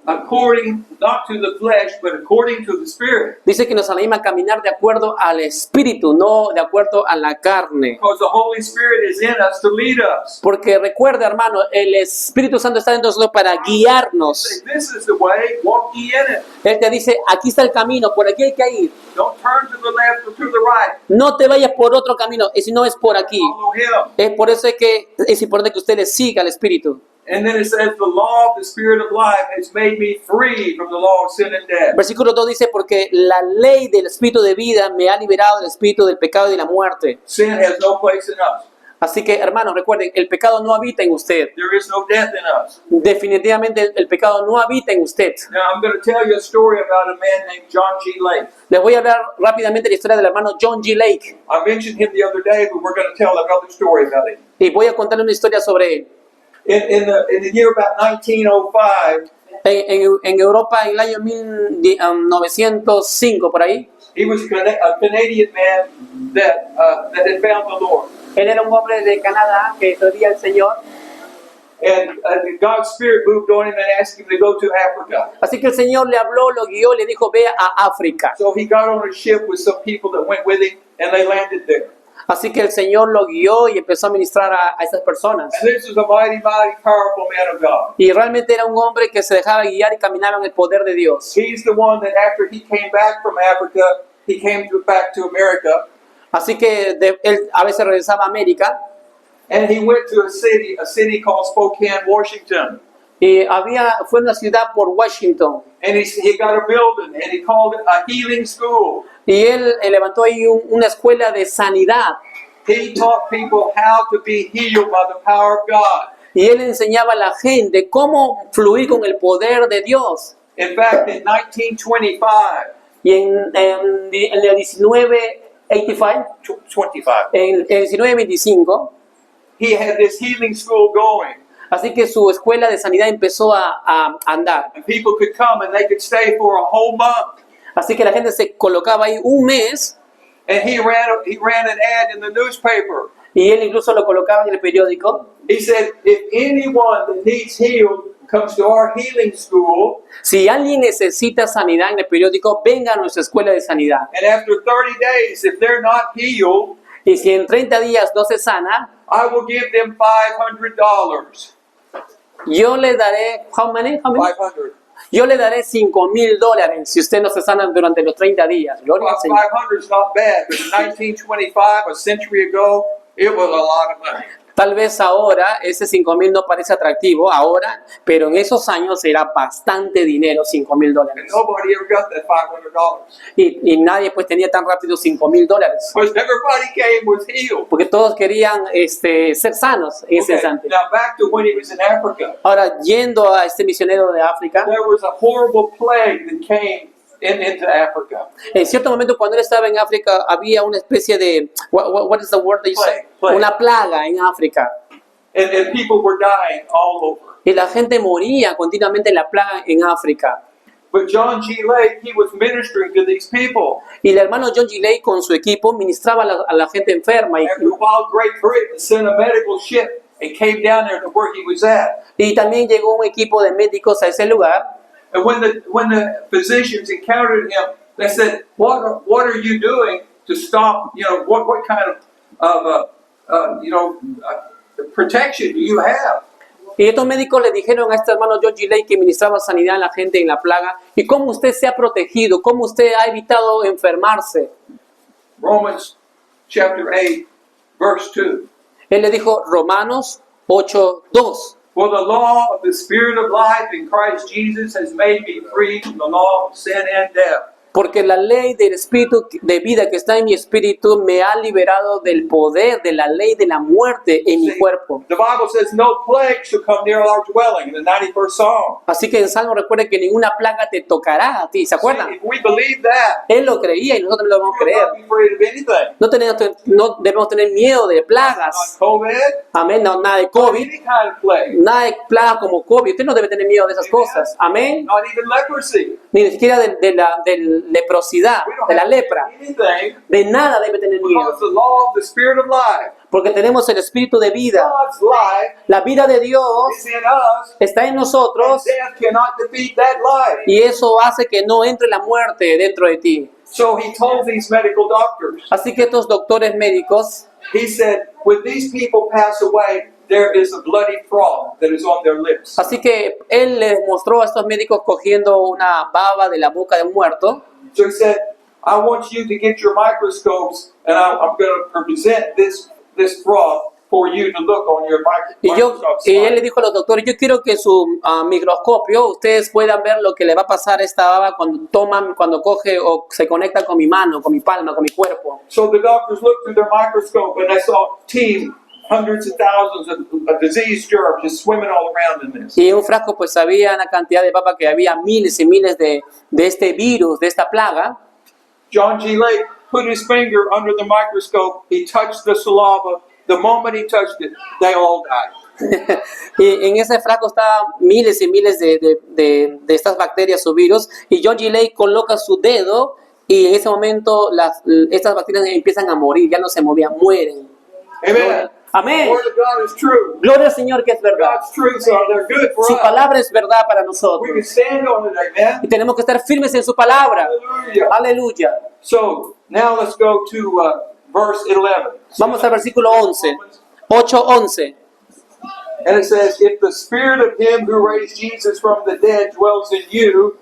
according, not to the flesh, but according to the Spirit. Dice que nos anima a caminar de acuerdo al Espíritu, no de acuerdo a la carne. Because the Holy Spirit is in us to lead us. Porque recuerda, hermano, el Espíritu Santo está dentro de nosotros para guiarnos. Say, this is the way, walk ye in it. Él te dice, aquí está el camino, por aquí hay que ir. Don't turn to the left or to the right. No te vayas por otro camino, si no es por aquí. Follow Him. Es por eso es importante que usted le siga al Espíritu. And then it says, the law of the Spirit of life has made me free from the law of sin and death. Versículo 2 dice, porque la ley del Espíritu de vida me ha liberado del Espíritu del pecado y de la muerte. Sin has no place in us. Así que, hermanos, recuerden, el pecado no habita en usted. There is no death in us. Definitivamente el pecado no habita en usted. Now I'm going to tell you a story about a man named John G. Lake. Les voy a hablar rápidamente de la historia del hermano John G. Lake. I mentioned him the other day, but we're going to tell another story about him. Y voy a contarle una historia sobre él. In the year about 1905, En Europa, en el año 1905, por ahí, he was a Canadian man that had found the Lord. él era un hombre de Canadá que servía al Señor. And God's Spirit moved on him and asked him to go to Africa. Así que el Señor le habló, lo guió, le dijo, ve a África. So he got on a ship with some people that went with him, and they landed there. Así que el Señor lo guió y empezó a ministrar a esas personas. And this was a mighty, mighty, powerful man of God. Y realmente era un hombre que se dejaba guiar y caminaba en el poder de Dios. He's the one that after he came back from Africa, he came back to America, Así que él a veces regresaba a América and he went to a city called Spokane, Washington. y fue una ciudad por Washington. And he got a building, and he called it a healing school. Y él levantó ahí una escuela de sanidad. He taught people how to be healed by the power of God. Y él enseñaba a la gente cómo fluir con el poder de Dios. In fact, in 1925, Y en el 1985, 25, en el 1925, he had this healing school going. así que su escuela de sanidad empezó a andar. And people could come and they could stay for a whole month. Así que la gente se colocaba ahí un mes And he ran an ad in the newspaper. y él incluso lo colocaba en el periódico. He said, if anyone that needs healed comes to our healing school, Si alguien necesita sanidad en el periódico, venga a nuestra escuela de sanidad. and after 30 days, if they're not healed, Y si en 30 días no se sana, I will give them $500. yo le daré, how many? 500. Yo le daré $5,000 si usted no se sana durante los 30 días. Gloria al Señor. 500 is not bad, but in 1925, a century ago, it was a lot of money. Tal vez ahora ese 5,000 no parece atractivo ahora, pero en esos años era bastante dinero, $5,000. And nobody ever got that $500. Y nadie pues tenía tan rápido $5,000. Because everybody came was healed. Porque todos querían ser sanos en ese Okay, instante. now back to when he was in Africa. Ahora, yendo a este misionero de África, There was a horrible plague that came into Africa. en cierto momento cuando él estaba en África había una especie de, what is the word that you say? Plague. Una plaga en África. And people were dying all over. Y la gente moría continuamente en la plaga en África. But John G. Lake, he was ministering to these people. Y el hermano John G. Lake con su equipo ministraba a la gente enferma. After a while, Great Britain sent a medical ship and came down there to where he was at. Y también llegó un equipo de médicos a ese lugar. And when the physicians encountered him, they said, "What are you doing to stop? What kind of protection do you have?" Y estos médicos le dijeron a este hermano John G. Lake que ministraba sanidad a la gente en la plaga. ¿Y cómo usted se ha protegido? ¿Cómo usted ha evitado enfermarse? Romans chapter 8, verse 2. Él le dijo Romanos 8:2. For the law of the Spirit of life in Christ Jesus has made me free from the law of sin and death. Porque la ley del espíritu de vida que está en mi espíritu me ha liberado del poder de la ley de la muerte en mi cuerpo. The Bible says no plague shall come near our dwelling in the 91st Psalm. Así que en Salmo recuerde que ninguna plaga te tocará a ti. ¿Se See, acuerdan? if we believe that, Él lo creía y nosotros lo debemos we will creer. not be afraid of anything. No debemos tener miedo de Not plagas. COVID, Amén. No, nada de not COVID. any kind of plague, Nada de plaga como COVID. Usted no debe tener miedo de esas cosas. Amén. not even leprosy. Ni siquiera de la leprosidad, We don't de la have to lepra. fear anything De nada debe tener miedo. because the law of the Spirit of life, Porque tenemos el espíritu de vida. God's life, La vida de Dios is in us, está en and nosotros. death cannot defeat that life. Y eso hace que no entre la muerte dentro de ti. So he told these medical doctors, Así que estos doctores médicos, he said, when these people pass away, there is a bloody frog that is on their lips. así que él les mostró a estos médicos cogiendo una baba de la boca de un muerto. So he said, I want you to get your microscopes, and I'm going to present this frog for you to look on your Y microscope él le slide. dijo a los doctores, yo quiero que su microscopio, ustedes puedan ver lo que le va a pasar a esta baba cuando coge o se conecta con mi mano, con mi palma, con mi cuerpo. So the doctors looked through their microscope, and they saw hundreds of thousands of disease germs just swimming all around in this. Y en un frasco pues había una cantidad de baba que había miles y miles de este virus, de esta plaga. John G. Lake put his finger under the microscope. He touched the saliva. The moment he touched it, they all died. Y en ese frasco estaban miles y miles de estas bacterias o virus. Y John G. Lake coloca su dedo y en ese momento estas bacterias empiezan a morir, ya no se movían, mueren. Amen. Amén. The word of God is true. Gloria al Señor que es verdad. God's truths are they're good for Su us. palabra es verdad para We can nosotros. stand on it, amen. Y tenemos que estar firmes en su palabra. Hallelujah. Aleluya. So now let's go to verse 11. Vamos al versículo 11. 8:11. And it says, if the spirit of him who raised Jesus from the dead dwells in you,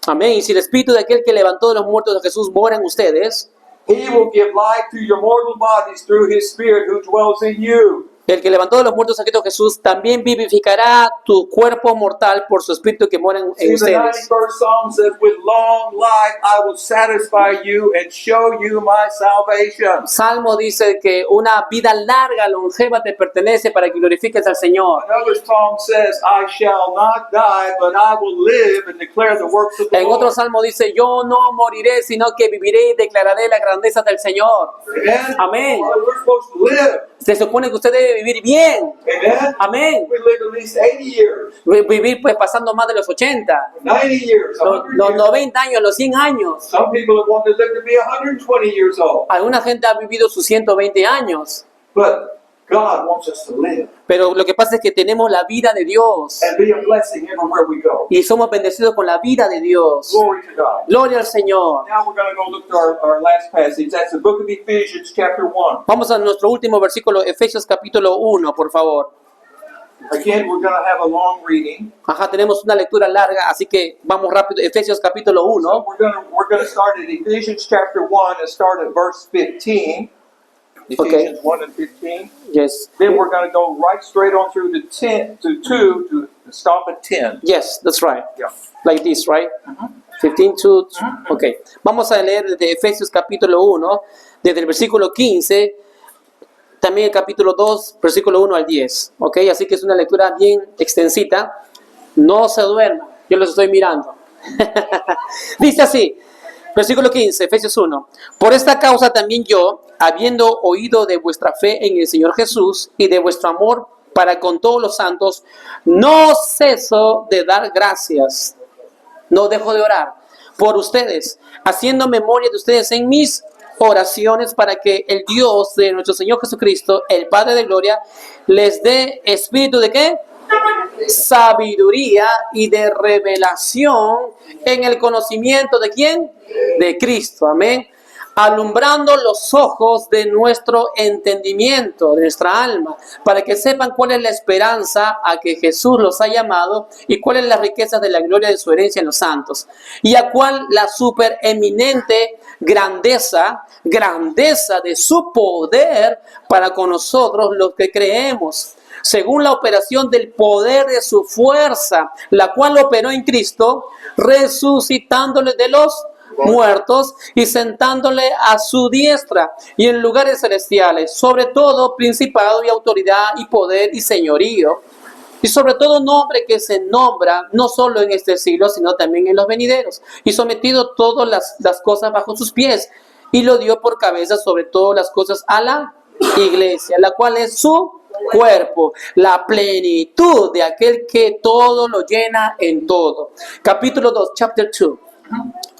Amén. Y si el espíritu de aquel que levantó de los muertos a Jesús mora en ustedes, he will give life to your mortal bodies through his spirit who dwells in you. el que levantó de los muertos a Cristo Jesús también vivificará tu cuerpo mortal por su espíritu que mora en See, the ustedes. 91st Psalm says, with long life I will satisfy you and show you my salvation. Salmo dice que una vida larga, longeva te pertenece para que glorifiques al Señor. Another Psalm says, I shall not die, but I will live and declare the works of the En otro Lord. salmo dice, yo no moriré, sino que viviré y declararé la grandeza del Señor. Amen? Amén. Well, we're supposed to live. Se supone que usted debe vivir bien. Amen? Amén. We live at least 80 years, Vivir pues pasando más de los 80, 90 years, 100 los years. 90 años, los 100 años. Some people have wanted to live to be 120 years old. Alguna gente ha vivido sus 120 años. But God wants us to live Pero lo que pasa es que tenemos la vida de Dios. and be a blessing everywhere we go. Y somos bendecidos con la vida de Dios. Glory to God. Gloria al Señor. Now we're going to go look to our last passage. That's the book of Ephesians, chapter 1. Vamos a nuestro último versículo, Efesios capítulo 1, por favor. Again, we're going to have a long reading. Ajá, tenemos una lectura larga, así que vamos rápido. Efesios capítulo 1. We're going to start at Ephesians chapter 1 and start at verse 15. Ephesians 1 and 15. Yes. Then we're going to go right straight on through to 10 to 2 to stop at 10. Yes, that's right. Yeah. Like this, right? 15 to... Ok. Vamos a leer desde Efesios capítulo 1, desde el versículo 15, también el capítulo 2, versículo 1 al 10. Ok, así que es una lectura bien extensita. No se duerman, yo los estoy mirando. Dice así, versículo 15, Efesios 1. Por esta causa también yo, habiendo oído de vuestra fe en el Señor Jesús y de vuestro amor para con todos los santos, no ceso de dar gracias. No dejo de orar por ustedes, haciendo memoria de ustedes en mis oraciones para que el Dios de nuestro Señor Jesucristo, el Padre de Gloria, les dé espíritu de ¿qué? Sabiduría y de revelación en el conocimiento de ¿quién? De Cristo, amén. Alumbrando los ojos de nuestro entendimiento, de nuestra alma, para que sepan cuál es la esperanza a que Jesús los ha llamado y cuál es la riqueza de la gloria de su herencia en los santos, y a cuál la supereminente grandeza de su poder para con nosotros los que creemos, según la operación del poder de su fuerza, la cual operó en Cristo, resucitándole de los muertos y sentándole a su diestra y en lugares celestiales, sobre todo principado y autoridad y poder y señorío, y sobre todo nombre que se nombra no solo en este siglo, sino también en los venideros, y sometido todas las cosas bajo sus pies, y lo dio por cabeza sobre todas las cosas a la iglesia, la cual es su cuerpo, la plenitud de aquel que todo lo llena en todo. Capítulo 2, chapter 2.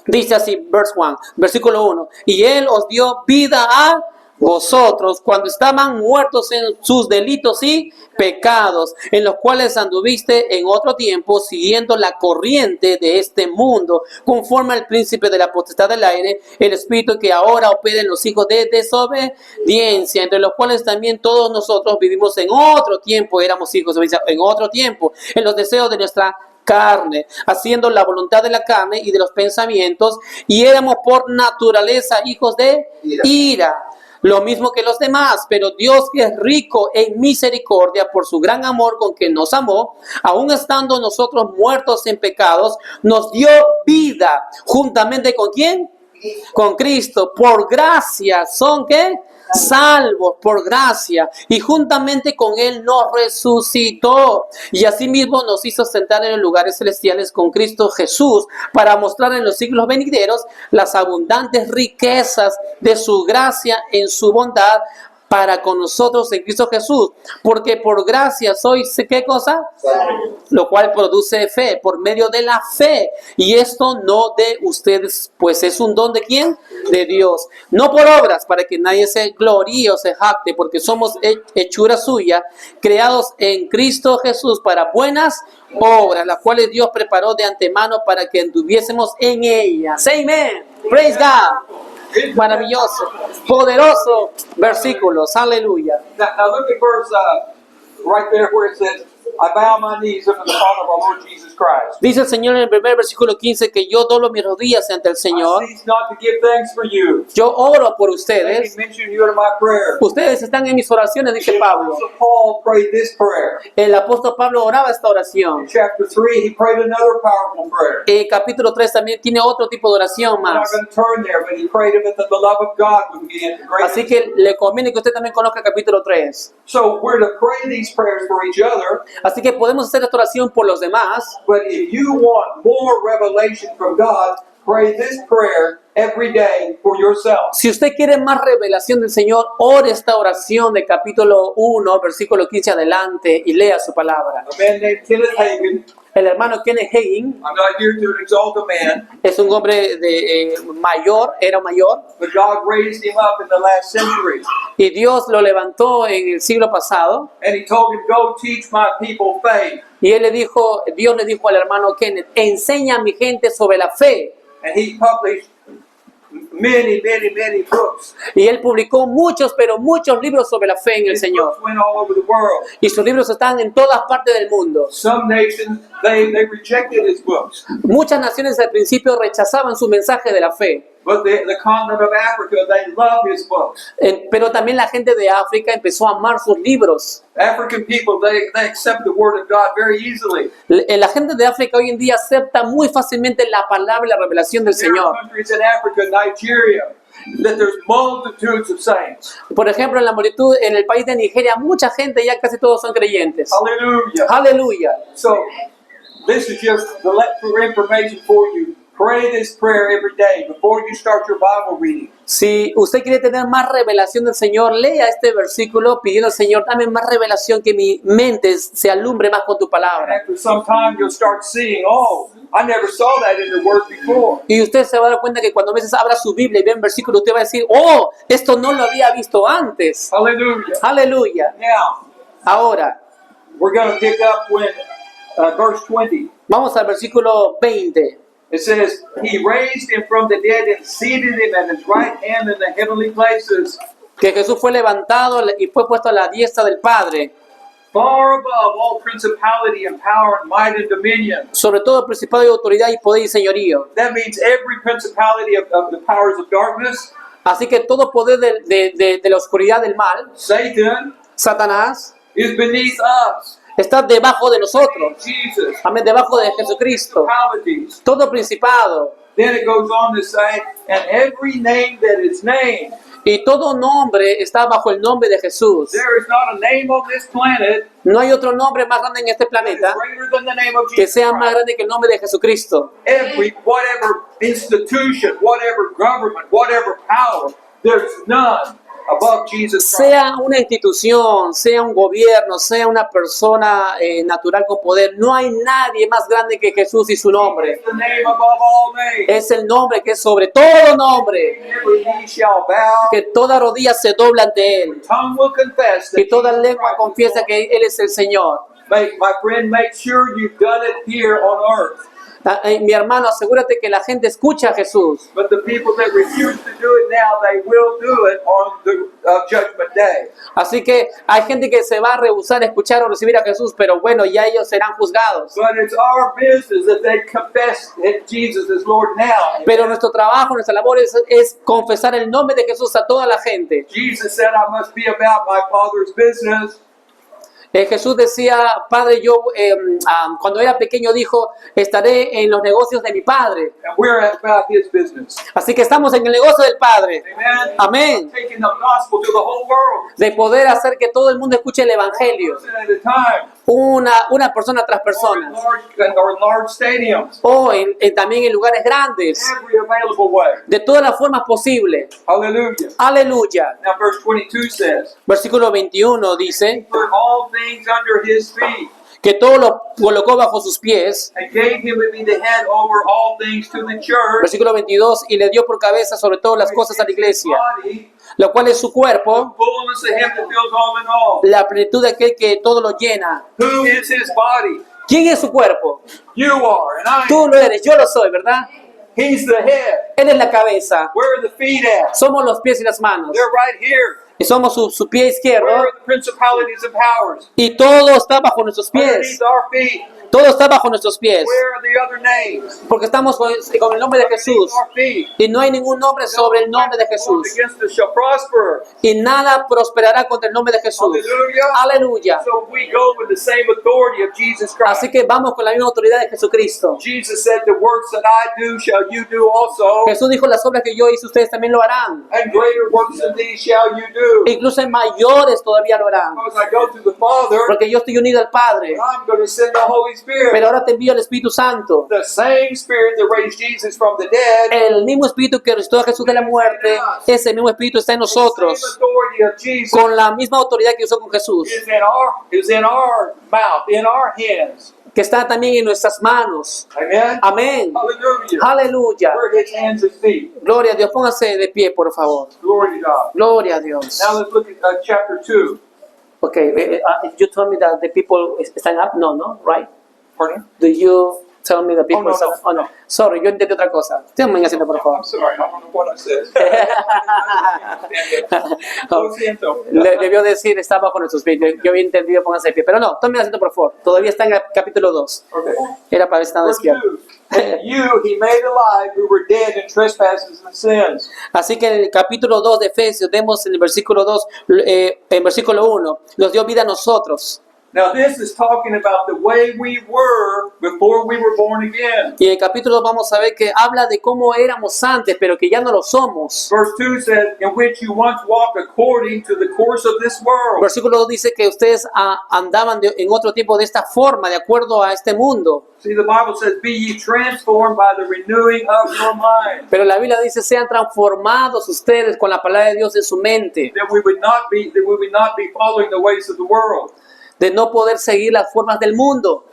Dice así, verse 1, versículo 1. Y Él os dio vida a vosotros cuando estaban muertos en sus delitos y pecados, en los cuales anduviste en otro tiempo siguiendo la corriente de este mundo, conforme al príncipe de la potestad del aire, el espíritu que ahora opera en los hijos de desobediencia, entre los cuales también todos nosotros vivimos en otro tiempo, éramos hijos de desobediencia, en otro tiempo, en los deseos de nuestra carne, haciendo la voluntad de la carne y de los pensamientos, y éramos por naturaleza hijos de ira, lo mismo que los demás, pero Dios, que es rico en misericordia por su gran amor con que nos amó, aun estando nosotros muertos en pecados, nos dio vida juntamente con ¿quién? Con Cristo. Por gracia son ¿qué? Salvos por gracia, y juntamente con Él nos resucitó y asimismo nos hizo sentar en los lugares celestiales con Cristo Jesús, para mostrar en los siglos venideros las abundantes riquezas de su gracia en su bondad para con nosotros en Cristo Jesús, porque por gracia sois, ¿qué cosa? Lo cual produce fe, por medio de la fe, y esto no de ustedes, pues es un don de ¿quién? De Dios, no por obras, para que nadie se gloríe o se jacte, porque somos hechura suya, creados en Cristo Jesús para buenas obras, las cuales Dios preparó de antemano para que anduviésemos en ellas. Amen. Praise God. Maravilloso, poderoso versículos, aleluya. Now look at verse right there where it says, I bow my knees unto the Father of our Lord Jesus Christ. Dice el Señor en el primer versículo 15 que yo doblo mis rodillas ante el Señor. I cease not to give thanks for you. Yo oro por Let ustedes. me mention you in my prayer. Ustedes están en mis oraciones, dice Pablo. So Paul prayed this prayer. El apóstol Pablo oraba esta oración. In chapter 3, he prayed another powerful prayer. El capítulo 3 también tiene otro tipo de oración I'm not más. going to turn there, but he prayed that the love of God would be in the great. Así que le conviene que usted también conozca el capítulo 3. So we're to pray these prayers for each other. Así que podemos hacer esta oración por los demás. But if you want more revelation from God, pray this prayer every day for yourself. Si usted quiere más revelación del Señor, ore esta oración de capítulo 1, versículo 15 adelante y lea su palabra. A man named Kenneth Hagin, El hermano Kenneth Hagin I'm not here to exalt a man, es un hombre mayor, era mayor, but God raised him up in the last century. y Dios lo levantó en el siglo pasado, And he told him, go teach my people faith. y Dios le dijo al hermano Kenneth, enseña a mi gente sobre la fe. And he published many books. Y él publicó muchos libros sobre la fe en el His Señor. books went all over the world. Y sus libros están en todas partes del mundo. Some nations, they rejected his books. Muchas naciones al principio rechazaban su mensaje de la fe. but the continent of Africa, they love his books. Pero también la gente de África empezó a amar sus libros. African people, they accept the word of God very easily. La gente de África hoy en día acepta muy fácilmente la palabra y la revelación del There are Señor. countries in Africa, Nigeria, that there's multitudes of saints. Por ejemplo, en la multitud, en el país de Nigeria, mucha gente, ya casi todos son creyentes. Hallelujah. Aleluya. So, this is just the for information for you. Pray this prayer every day before you start your Bible reading. Si usted quiere tener más revelación del Señor, lea este versículo pidiendo al Señor, dame más revelación, que mi mente se alumbre más con tu And palabra. after some time, you'll start seeing, oh, I never saw that in the Word before. Y usted se va a dar cuenta que cuando a veces abra su Biblia y ve un versículo, usted va a decir, oh, esto no lo había visto antes. Hallelujah. Aleluya. Now, Ahora, we're going to pick up when verse 20. vamos al versículo 20. It says, He raised him from the dead and seated him at his right hand in the heavenly places, Que Jesús fue levantado y fue puesto a la diestra del Padre, far above all principality and power and might and dominion. sobre todo principado y autoridad y poder y señorío. That means every principality of the powers of darkness, Así que todo poder de la oscuridad del mal, Satan, Satanás, is beneath us. está debajo de nosotros. Jesus, Amén, debajo de Jesucristo. principalities. Todo principado Then it goes on to say, and every name that is named. y todo nombre está bajo el nombre de Jesús. There is not a name on this planet No hay otro nombre más grande en este that is planeta greater than the name of que Jesus sea más Christ. grande que el nombre de Jesucristo. Whatever institution, whatever government, whatever power, there's none above Jesus Christ. Sea una institución, sea un gobierno, sea una persona natural con poder, no hay nadie más grande que Jesús y su nombre. It's the name above all names. Es el nombre que es sobre todo nombre, Every knee shall bow, que toda rodilla se dobla ante Él tongue will confess that y toda Jesus lengua Christ is confiesa Lord. que Él es el Señor. My friend, make sure you've done it here on earth. Mi hermano, asegúrate que la gente escucha a Jesús. But the people that refuse to do it now, they will do it on the judgment day. Así que hay gente que se va a rehusar a escuchar o recibir a Jesús, pero bueno, ya ellos serán juzgados. But it's our business that they confess that Jesus is Lord now. Pero nuestro trabajo, nuestra labor es confesar el nombre de Jesús a toda la gente. Jesus said, I must be about my Father's business. Jesús decía, Padre, yo cuando era pequeño dijo, estaré en los negocios de mi Padre. And we're about His business. Así que estamos en el negocio del Padre. Amen. Amén. Taking the gospel to the whole world. De poder hacer que todo el mundo escuche el Evangelio. One person at a time. Una persona tras Or in persona. large stadiums. O también en lugares grandes. Every available way. De todas las formas posibles. Hallelujah. Aleluya. Now verse 22 says, Versículo 21 dice put all things under His feet, que todo lo colocó bajo sus pies. and gave Him to be the head over all things to the church, Versículo 22, y le dio por cabeza sobre todas las cosas a la iglesia, body, lo cual es su cuerpo, fullness of Him that fills all in all. la plenitud de aquel que todo lo llena. Who is His body? ¿Quién es su cuerpo? You are, and I Tú am. lo eres, yo lo soy, ¿verdad? He's the head. Él es la cabeza. Where are the feet at? Somos los pies y las manos. They're right here. Y somos su pie Where izquierdo. are the principalities and powers? Y todo está bajo nuestros pies. Underneath our feet. Todo está bajo nuestros pies. Where are the other names? Porque estamos con el nombre de Jesús. Underneath our feet. Y no hay ningún nombre sobre el nombre de Jesús. Against us shall prosper. Y nada prosperará contra el nombre de Jesús. Hallelujah. Aleluya. So we go with the same authority of Jesus Christ. Así que vamos con la misma autoridad de Jesucristo. Jesus said, the works that I do shall you do also, Jesús dijo, las obras que yo hice ustedes también lo harán. and greater works than these shall you do. Incluso en mayores todavía lo harán. Because I go to the Father, Porque yo estoy unido al Padre. but I'm going to send the Holy Spirit. Pero ahora te envío el Espíritu Santo. The same Spirit that raised Jesus from the dead, El mismo Espíritu que resucitó a Jesús de la muerte, ese mismo Espíritu está en the same nosotros. authority of Jesus Con la misma autoridad que usó con Jesús. is in our mouth, in our hands. Que está también en nuestras manos. Amen. Amén. Hallelujah. Aleluya. We're His hands and feet. Gloria a Dios. Póngase de pie, por favor. Glory to God. Gloria a Dios. Now let's look at chapter 2. Okay, you told me that the people stand up? No, right? Pardon? Do you tell me the people no, stand no. up? Oh, no. Sorry, yo entendí otra cosa. Díganme haciendo, por favor. I'm sorry, I don't know what I said. Lo siento. Debió decir, está bajo nuestros pies. Yo había entendido, pónganse de pie. Pero no, tomen asiento, por favor. Todavía está en el capítulo 2. Okay. Era para estar Verse despierto. You he made alive who were dead in trespasses and sins. Así que en el capítulo 2 de Efesios vemos en el versículo 2, en versículo 1, nos dio vida a nosotros. Now this is talking about the way we were before we were born again. Y en el capítulo 2 vamos a ver que habla de cómo éramos antes, pero que ya no lo somos. Verse 2 says, in which you once walked according to the course of this world. Versículo 2 dice que ustedes andaban en otro tiempo de esta forma, de acuerdo a este mundo. See, the Bible says, be ye transformed by the renewing of your mind. Pero la Biblia dice, sean transformados ustedes con la palabra de Dios en su mente, That we would not be following the ways of the world. de no poder seguir las formas del mundo.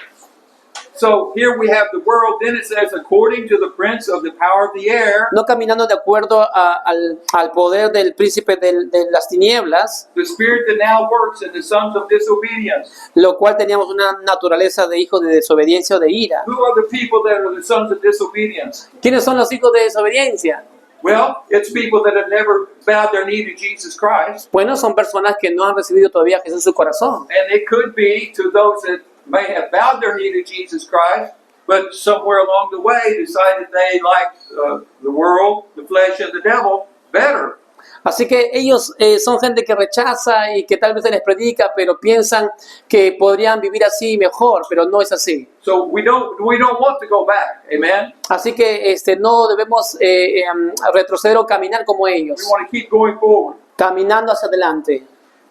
So here we have the world, then it says, according to the prince of the power of the air, No caminando de acuerdo al poder del príncipe de las tinieblas, the spirit that now works in the sons of disobedience. lo cual teníamos una naturaleza de hijos de desobediencia o de ira. Who are the people that are the sons of disobedience? ¿Quiénes son los hijos de desobediencia? Well, it's people that have never bowed their knee to Jesus Christ. Bueno, son personas que no han recibido todavía a Jesús en su corazón. And it could be to those that may have bowed their knee to Jesus Christ, but somewhere along the way decided they liked the world, the flesh, and the devil better. Así que ellos son gente que rechaza y que tal vez se les predica, pero piensan que podrían vivir así mejor, pero no es así. So we don't want to go back. Amen. Así que no debemos retroceder o caminar como ellos, We want to keep going forward. caminando hacia adelante.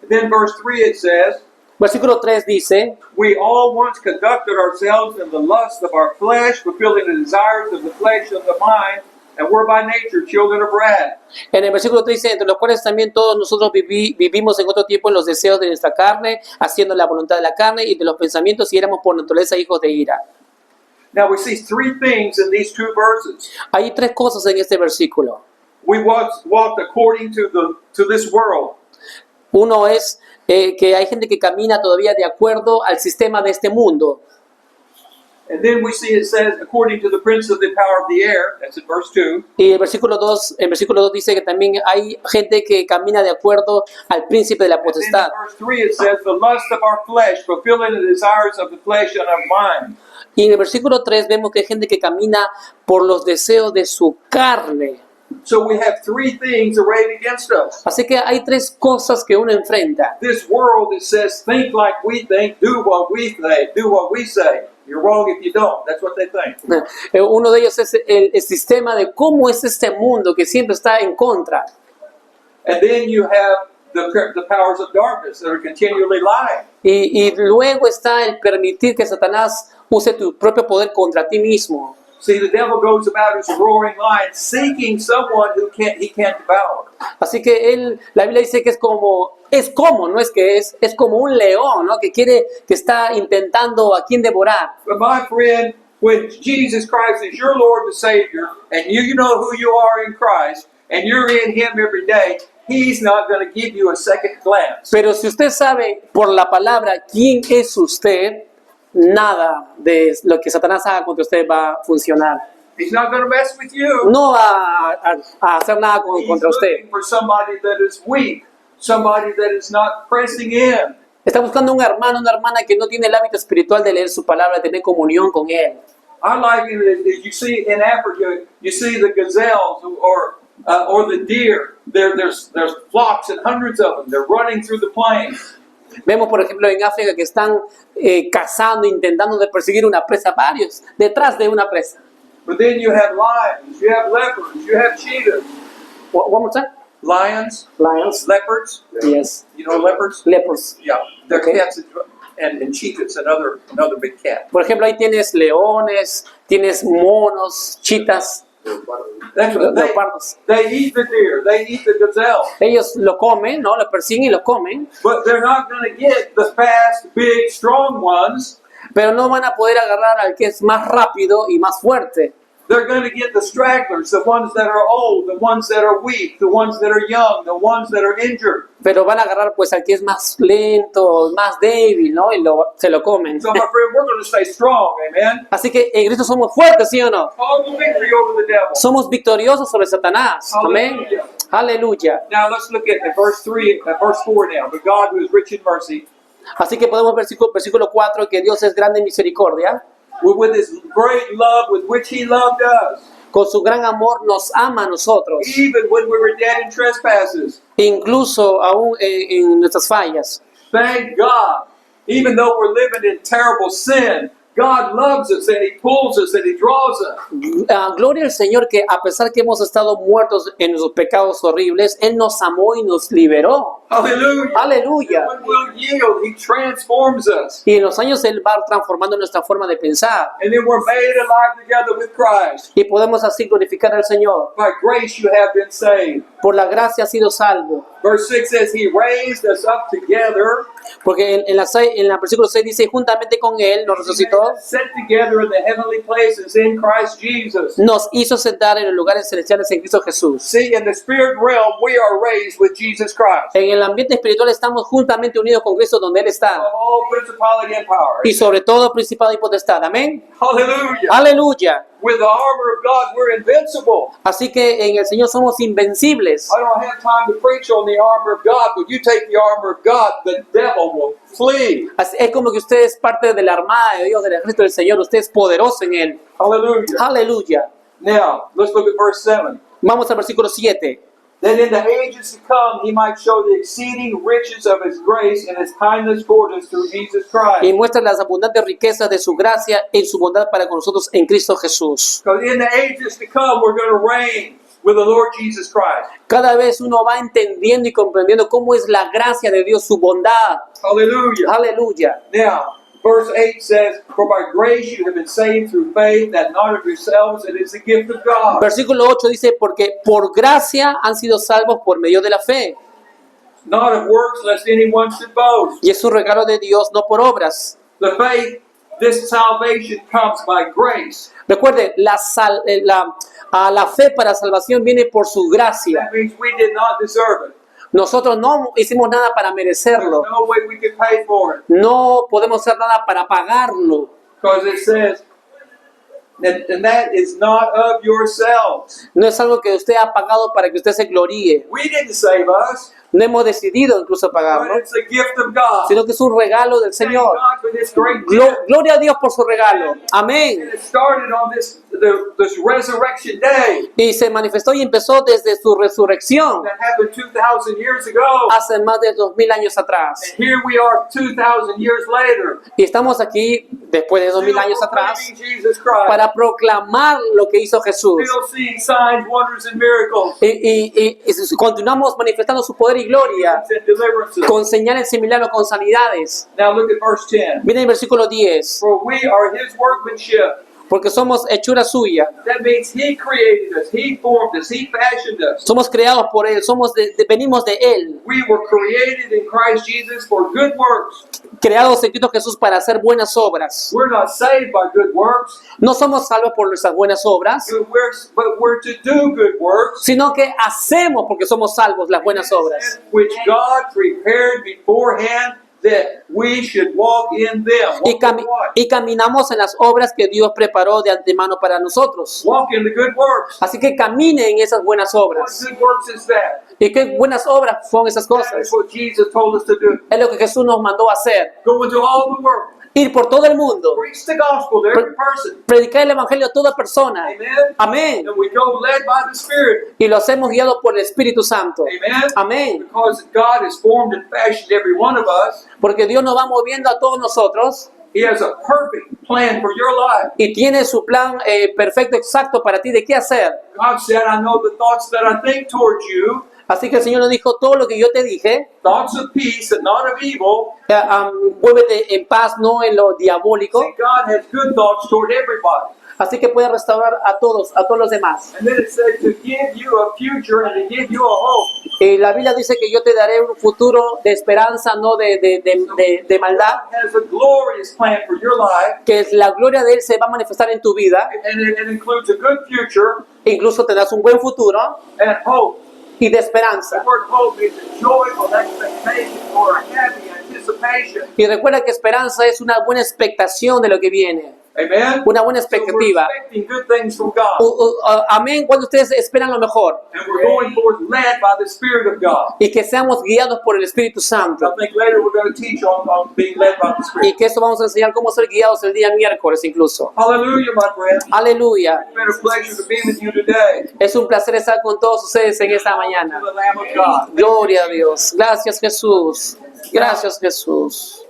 Then verse 3 it says, Versículo 3 dice, we all once conducted ourselves in the lust of our flesh, fulfilling the desires of the flesh and the mind, and were by nature children of wrath. en el versículo 3 dice, entre los cuales también todos nosotros vivimos en otro tiempo en los deseos de nuestra carne, haciendo la voluntad de la carne y de los pensamientos, y éramos por naturaleza hijos de ira. Now we see three things in these two verses. Hay tres cosas en este versículo. We walked according to this world. Uno es que hay gente que camina todavía de acuerdo al sistema de este mundo. And then we see it says, according to the prince of the power of the air, that's in verse 2. Y el versículo 2 dice que también hay gente que camina de acuerdo al príncipe de la And then in potestad. verse 3 it says, the lust of our flesh, fulfilling the desires of the flesh and of mind. Y en el versículo 3 vemos que hay gente que camina por los deseos de su carne. So we have three things arrayed against us. Así que hay tres cosas que uno enfrenta. This world that says, think like we think, do what we think, do what we say. You're wrong if you don't. That's what they think. Uno de ellos es el sistema de cómo es este mundo que siempre está en contra. And then you have the powers of darkness that are continually lying. Y luego está el permitir que Satanás use tu propio poder contra ti mismo. See, the devil goes about as a roaring lion, seeking someone he can't devour. Así que la Biblia dice que es como, no es que es como un león, ¿no? Que está intentando a quien devorar. But my friend, when Jesus Christ is your Lord and Savior, and you know who you are in Christ, and you're in Him every day, He's not going to give you a second glance. Pero si usted sabe por la palabra quién es usted, nada de lo que Satanás haga contra usted va a funcionar. He's not going to mess with you. No va a hacer nada He's contra usted. looking for somebody that is weak, somebody that is not pressing in. Está buscando un hermano, una hermana que no tiene el hábito espiritual de leer su palabra, de tener comunión con Él. I like it as you see in Africa, you see the gazelles or the deer. There's flocks and hundreds of them. They're running through the plains. Vemos, por ejemplo, en África que están cazando, intentando de perseguir una presa, varios, detrás de una presa. But then you have lions, you have leopards, you have cheetahs. One more time. Lions, Lions. leopards. Yes. You know leopards? Leopards. Yeah, they're Okay. cats and cheetahs, another big cat. Por ejemplo, ahí tienes leones, tienes monos, chitas, That's what leopardos. they eat the deer, they eat the gazelle, Ellos lo comen, ¿no? Lo persiguen y lo comen, but they're not going to get the fast, big, strong ones. pero no van a poder agarrar al que es más rápido y más fuerte. They're going to get the stragglers, the ones that are old, the ones that are weak, the ones that are young, the ones that are injured. Pero van a agarrar pues al que es más lento, más débil, ¿no? Y se lo comen. So, my friend, we're going to stay strong, amen? Así que en Cristo somos fuertes, ¿sí o no? All the victory over the devil. Somos victoriosos sobre Satanás. Amén. Aleluya. Now let's look at verse 4 now. But God, who is rich in mercy, Así que podemos ver versículo 4, que Dios es grande en misericordia. with his great love with which he loved us, con su gran amor nos ama a nosotros, even when we were dead in trespasses. incluso aún en nuestras fallas. Thank God, even though we're living in terrible sin, God loves us and he pulls us and he draws us. Gloria al Señor que a pesar que hemos estado muertos en nuestros pecados horribles, Él nos amó y nos liberó. Hallelujah. Aleluya. And when we'll yield, he transforms us. Y en los años Él va transformando nuestra forma de pensar. And then we're made alive together with Christ. Y podemos así glorificar al Señor. By grace you have been saved. Por la gracia has sido salvo. Verse 6 says, he raised us up together. Porque en la versículo 6 dice, juntamente con Él nos resucitó, Set together in the heavenly places in Christ Jesus. nos hizo sentar en los lugares celestiales en Cristo Jesús. See, in the spirit realm, we are raised with Jesus Christ. En el ambiente espiritual estamos juntamente unidos con Cristo donde Él está. Of all principality and power. Y sobre todo principado y potestad. Amén. Hallelujah. Aleluya. With the armor of God, we're invincible. Así que en el Señor somos invencibles. I don't have time to preach on the armor of God, but you take the armor of God, the devil will flee. Es como que usted es parte de la armada de Dios, del ejército del Señor. Usted es poderoso en Él. Hallelujah. Aleluya. Now, let's look at verse 7. Vamos al versículo 7. That in the ages to come he might show the exceeding riches of his grace and his kindness toward us through Jesus Y Christ. muestra las abundantes riquezas de su gracia en su bondad para con nosotros en Cristo Jesús. Because in the ages to come we're going to reign with the Lord Jesus Christ. Cada vez uno va entendiendo y comprendiendo cómo es la gracia de Dios, su bondad. Hallelujah. Aleluya. Now, verse 8 says, for by grace you have been saved through faith, that not of yourselves, it is the gift of God. Versículo 8 dice, porque por gracia han sido salvos por medio de la fe. Not of works, lest anyone should boast. Y es un regalo de Dios, no por obras. The faith, this salvation comes by grace. Recuerde, la fe para salvación viene por su gracia. That means we did not deserve it. Nosotros no hicimos nada para merecerlo. There's no way we could pay for it. No podemos hacer nada para pagarlo. Because it says, and that is not of yourselves. No es algo que usted ha pagado para que usted se gloríe. We didn't save us, No hemos decidido incluso but pagarlo, it's a gift of God. sino que es un regalo del Thank Señor. God for this great gift. Gloria a Dios por su regalo. Amén. And it started on this resurrection day Y se manifestó y empezó desde su resurrección that happened 2,000 years ago. hace más de 2000 años atrás. And here we are 2,000 years later, Y estamos aquí después de still 2000 años atrás proclaiming Jesus Christ, para proclamar lo que hizo Jesús. still seeing signs, wonders, and miracles, Y continuamos manifestando su poder y gloria and deliverances. con señales y milagros, con sanidades. Now look at verse 10. Miren el versículo 10. For we are his workmanship. Porque somos hechura suya. That means he created us, he formed us, he fashioned us. Somos creados por Él. Venimos de Él. We were created in Christ Jesus for good works. Creados en Cristo Jesús para hacer buenas obras. We're not saved by good works, No somos salvos por nuestras buenas obras, but we're to do good works, sino que hacemos porque somos salvos las buenas obras. which God prepared beforehand that we should walk in them. Y caminamos en las obras que Dios preparó de antemano para nosotros. Walk in the good works. Así que camine en esas buenas What obras. good works is that? ¿Y qué buenas obras son esas That cosas? is what Jesus told us to do. Es lo que Jesús nos mandó a hacer. Go into all the world. Ir por todo el mundo. Preach the gospel to every person. Predicar el evangelio a toda persona. Amen. Amén. And we go led by the Spirit. Y lo hacemos guiados por el Espíritu Santo. Amen. Amén. Because God has formed and fashioned every one of us. Porque Dios nos va moviendo a todos nosotros He has a perfect plan for your life. y tiene su plan perfecto, exacto para ti de qué hacer. God said, I know the thoughts that I think towards you, Así que el Señor nos dijo todo lo que yo te dije. thoughts of peace and not of evil. Muévete en paz, no en lo diabólico. See, God has good thoughts toward everybody. Así que puede restaurar a todos los demás. And then it said to give you a future and to give you a hope. La Biblia dice que yo te daré un futuro de esperanza, no de maldad. God has a glorious plan for your life. Que la gloria de Él se va a manifestar en tu vida. And it includes a good future Incluso tendrás un buen futuro and hope. y de esperanza. The word hope is a joyful expectation or a happy anticipation. Y recuerda que esperanza es una buena expectación de lo que viene. Amen? una buena So we're expectativa. expecting good things from God. Amén, cuando ustedes esperan lo mejor And we're going forth led by the Spirit of God. y que seamos guiados por el Espíritu Santo. I think later we're going to teach on being led by the Y Spirit. que eso vamos a enseñar cómo ser guiados el día miércoles incluso. Hallelujah, my friend. Aleluya. It's been a pleasure to be with you today. Es un placer estar con todos ustedes en esta mañana. To the Lamb of God. Gloria a Dios. Gracias Jesús. Gracias Jesús.